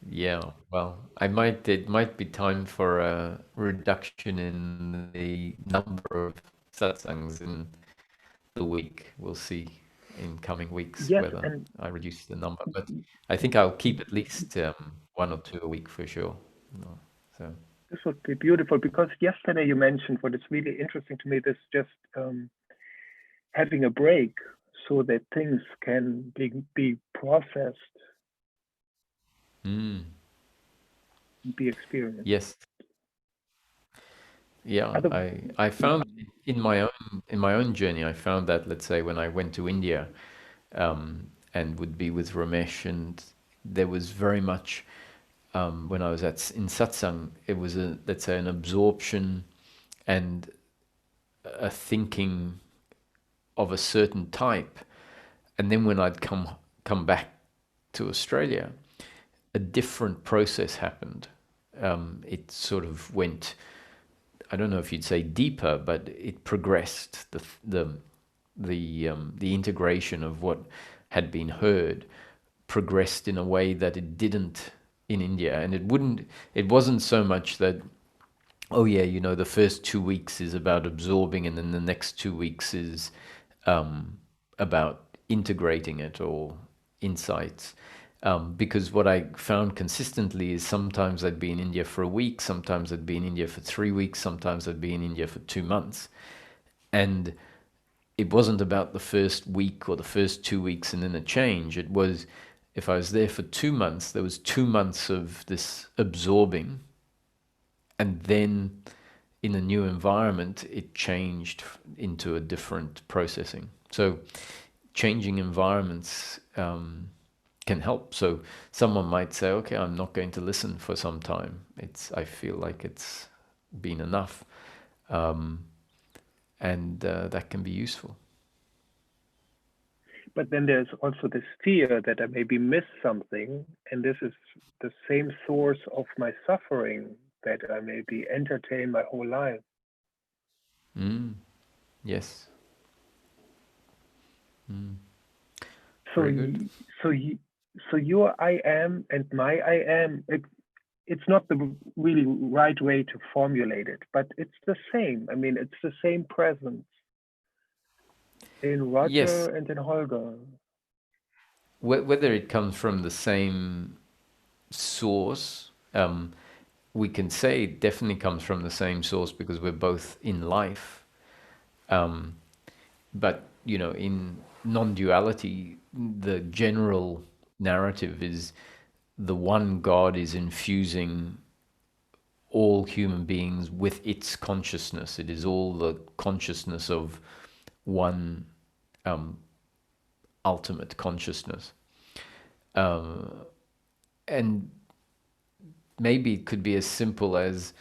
Yeah, well, it might be time for a reduction in the number of satsangs in the week. We'll see in coming weeks Yes, whether and I reduce the number, but I think I'll keep at least one or two a week for sure. No, so this would be beautiful, because yesterday you mentioned what is really interesting to me, this just having a break so that things can be processed, be experienced. yes, yeah, Other, I found in my own journey, I found that, let's say, when I went to India, and would be with Ramesh, and there was very much when I was in Satsang, it was let's say an absorption and a thinking of a certain type, and then when I'd come back to Australia, a different process happened. It sort of went, I don't know if you'd say deeper, but it progressed. The integration of what had been heard progressed in a way that it didn't in India, and it wasn't so much that, oh yeah, the first 2 weeks is about absorbing, and then the next 2 weeks is about integrating it or insights. Because what I found consistently is sometimes I'd be in India for a week, sometimes I'd be in India for 3 weeks, sometimes I'd be in India for 2 months. And it wasn't about the first week or the first 2 weeks and then a change. It was, if I was there for 2 months, there was 2 months of this absorbing. And then in a new environment, it changed into a different processing. So changing environments can help. So someone might say, okay, I'm not going to listen for some time. I feel like it's been enough. And that can be useful. but then there's also this fear that I maybe miss something, and this is the same source of my suffering that I maybe entertain my whole life. Yes. So, Very good. so your I am and my I am, it's not the really right way to formulate it, but it's the same. I mean, it's the same presence in Roger Yes. and in Holger. Whether it comes from the same source, we can say it definitely comes from the same source because we're both in life. But, in non-duality, the general narrative is the one God is infusing all human beings with its consciousness. It is all the consciousness of one ultimate consciousness. And maybe it could be as simple as,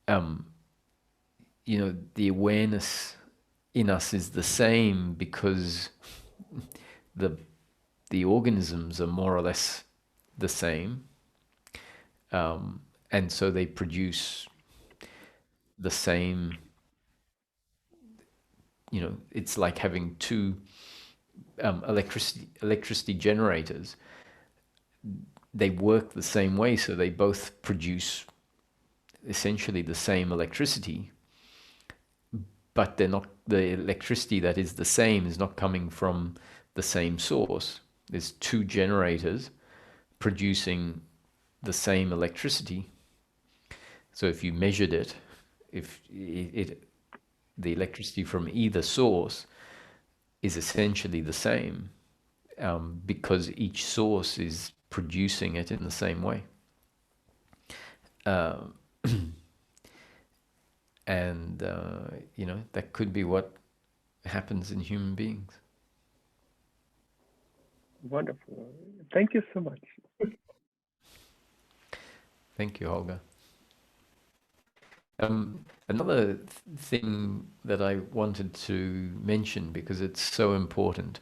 the awareness in us is the same because the organisms are more or less the same. And so they produce the same, it's like having two electricity generators. They work the same way, so they both produce essentially the same electricity, but they're not, the electricity that is the same is not coming from the same source. There's two generators producing the same electricity. So if you measured it, if the electricity from either source is essentially the same, because each source is producing it in the same way. And, that could be what happens in human beings. Wonderful. Thank you so much. Thank you, Holger. Another thing that I wanted to mention, because it's so important,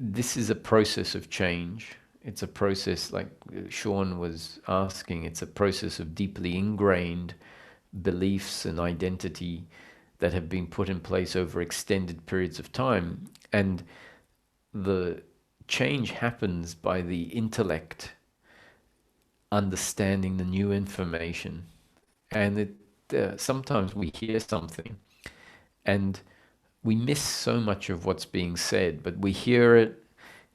this is a process of change. It's a process, like Sean was asking, it's a process of deeply ingrained beliefs and identity that have been put in place over extended periods of time. And the change happens by the intellect understanding the new information. And sometimes we hear something and we miss so much of what's being said, but we hear it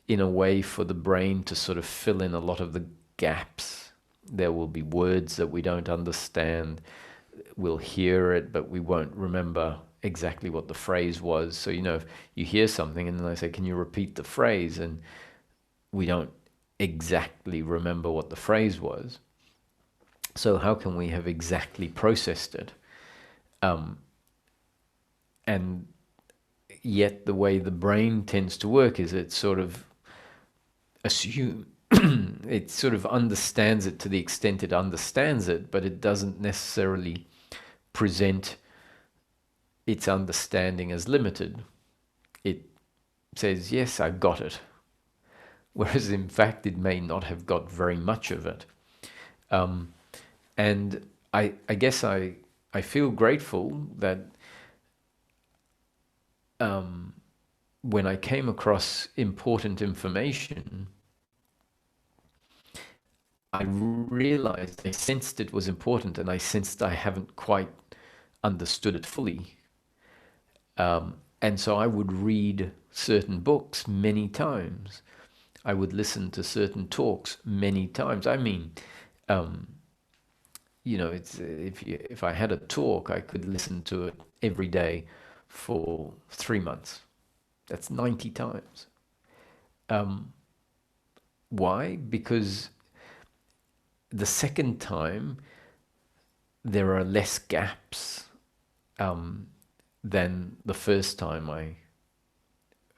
in a way for the brain to sort of fill in a lot of the gaps. There will be words that we don't understand. We'll hear it, but we won't remember exactly what the phrase was. So, if you hear something and then I say, can you repeat the phrase? And we don't exactly remember what the phrase was. So how can we have exactly processed it? And yet the way the brain tends to work is it sort of it sort of understands it to the extent it understands it, but it doesn't necessarily present its understanding as limited. It says, yes, I got it. Whereas in fact, it may not have got very much of it. And I guess I feel grateful that when I came across important information, I realized, I sensed it was important, and I sensed I haven't quite understood it fully. And so I would read certain books many times. I would listen to certain talks many times. I mean, it's if I had a talk, I could listen to it every day for 3 months. That's 90 times. Why? Because the second time there are less gaps than the first time I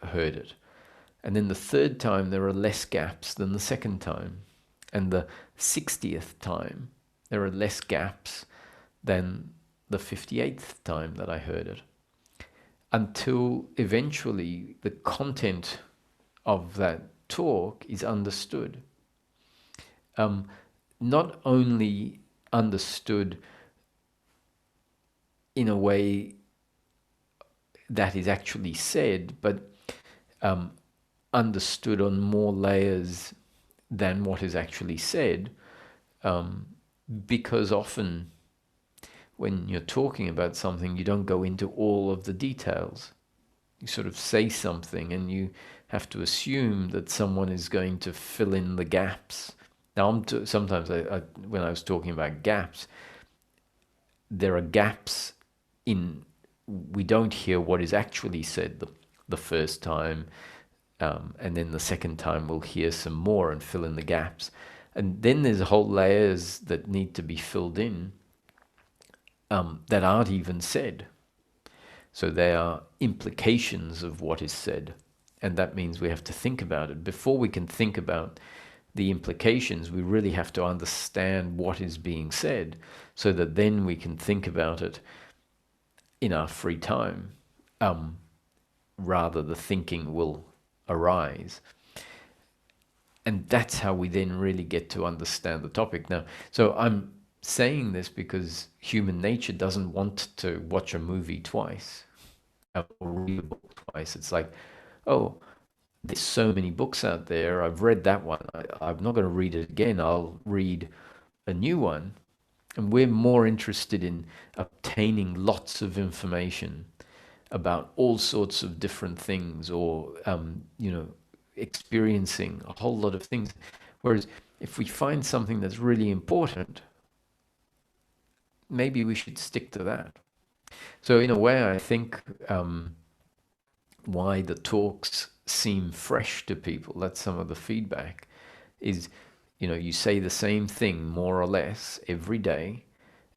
heard it. And then the third time there are less gaps than the second time. And the 60th time there are less gaps than the 58th time that I heard it. Until eventually the content of that talk is understood. Not only understood in a way that is actually said, but understood on more layers than what is actually said, because often when you're talking about something, you don't go into all of the details. You sort of say something and you have to assume that someone is going to fill in the gaps. Now, sometimes when I was talking about gaps, there are gaps in, we don't hear what is actually said the first time, and then the second time we'll hear some more and fill in the gaps. And then there's whole layers that need to be filled in that aren't even said. So there are implications of what is said, and that means we have to think about it. Before we can think about the implications, we really have to understand what is being said, so that then we can think about it in our free time. Rather, the thinking will arise. And that's how we then really get to understand the topic. Now, so I'm saying this because human nature doesn't want to watch a movie twice or read a book twice. It's like, oh, there's so many books out there. I've read that one. I'm not going to read it again. I'll read a new one. And we're more interested in obtaining lots of information about all sorts of different things, or, experiencing a whole lot of things. Whereas if we find something that's really important, maybe we should stick to that. So in a way, I think why the talks seem fresh to people, that's some of the feedback, is, you say the same thing more or less every day,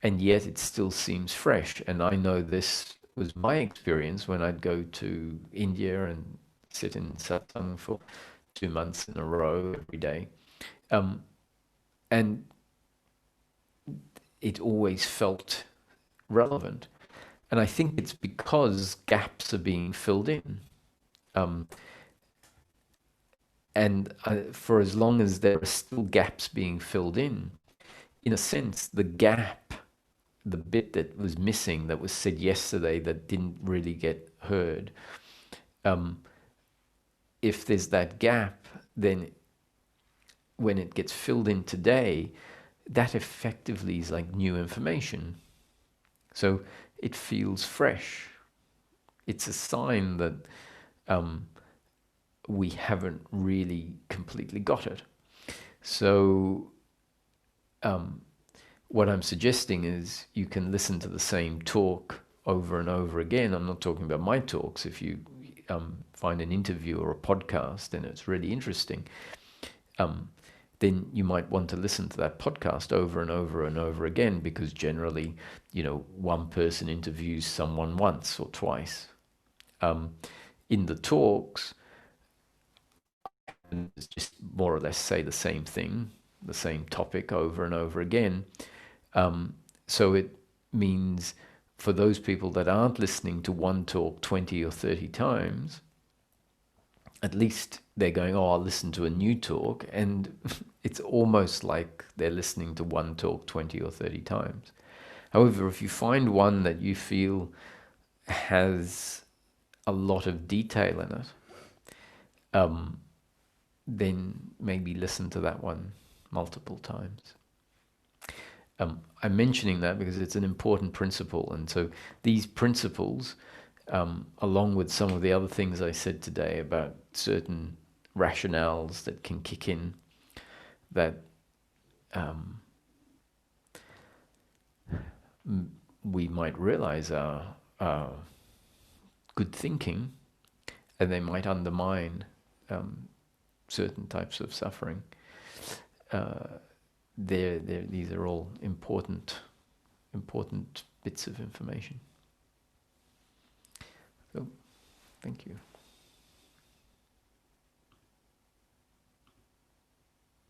and yet it still seems fresh. And I know this was my experience when I'd go to India and sit in Satsang for 2 months in a row every day. And it always felt relevant. And I think it's because gaps are being filled in. And for as long as there are still gaps being filled in a sense, the gap the bit that was missing, that was said yesterday, that didn't really get heard. If there's that gap, then when it gets filled in today, that effectively is like new information. So it feels fresh. It's a sign that we haven't really completely got it. So what I'm suggesting is you can listen to the same talk over and over again. I'm not talking about my talks. If you find an interview or a podcast and it's really interesting, then you might want to listen to that podcast over and over and over again, because generally, one person interviews someone once or twice. In the talks, it's just more or less say the same thing, the same topic over and over again. So it means for those people that aren't listening to one talk 20 or 30 times, at least they're going, oh, I'll listen to a new talk. And it's almost like they're listening to one talk 20 or 30 times. However, if you find one that you feel has a lot of detail in it, then maybe listen to that one multiple times. I'm mentioning that because it's an important principle. And so these principles, along with some of the other things I said today about certain rationales that can kick in, that we might realize are good thinking, and they might undermine certain types of suffering. These are all important bits of information. So, thank you.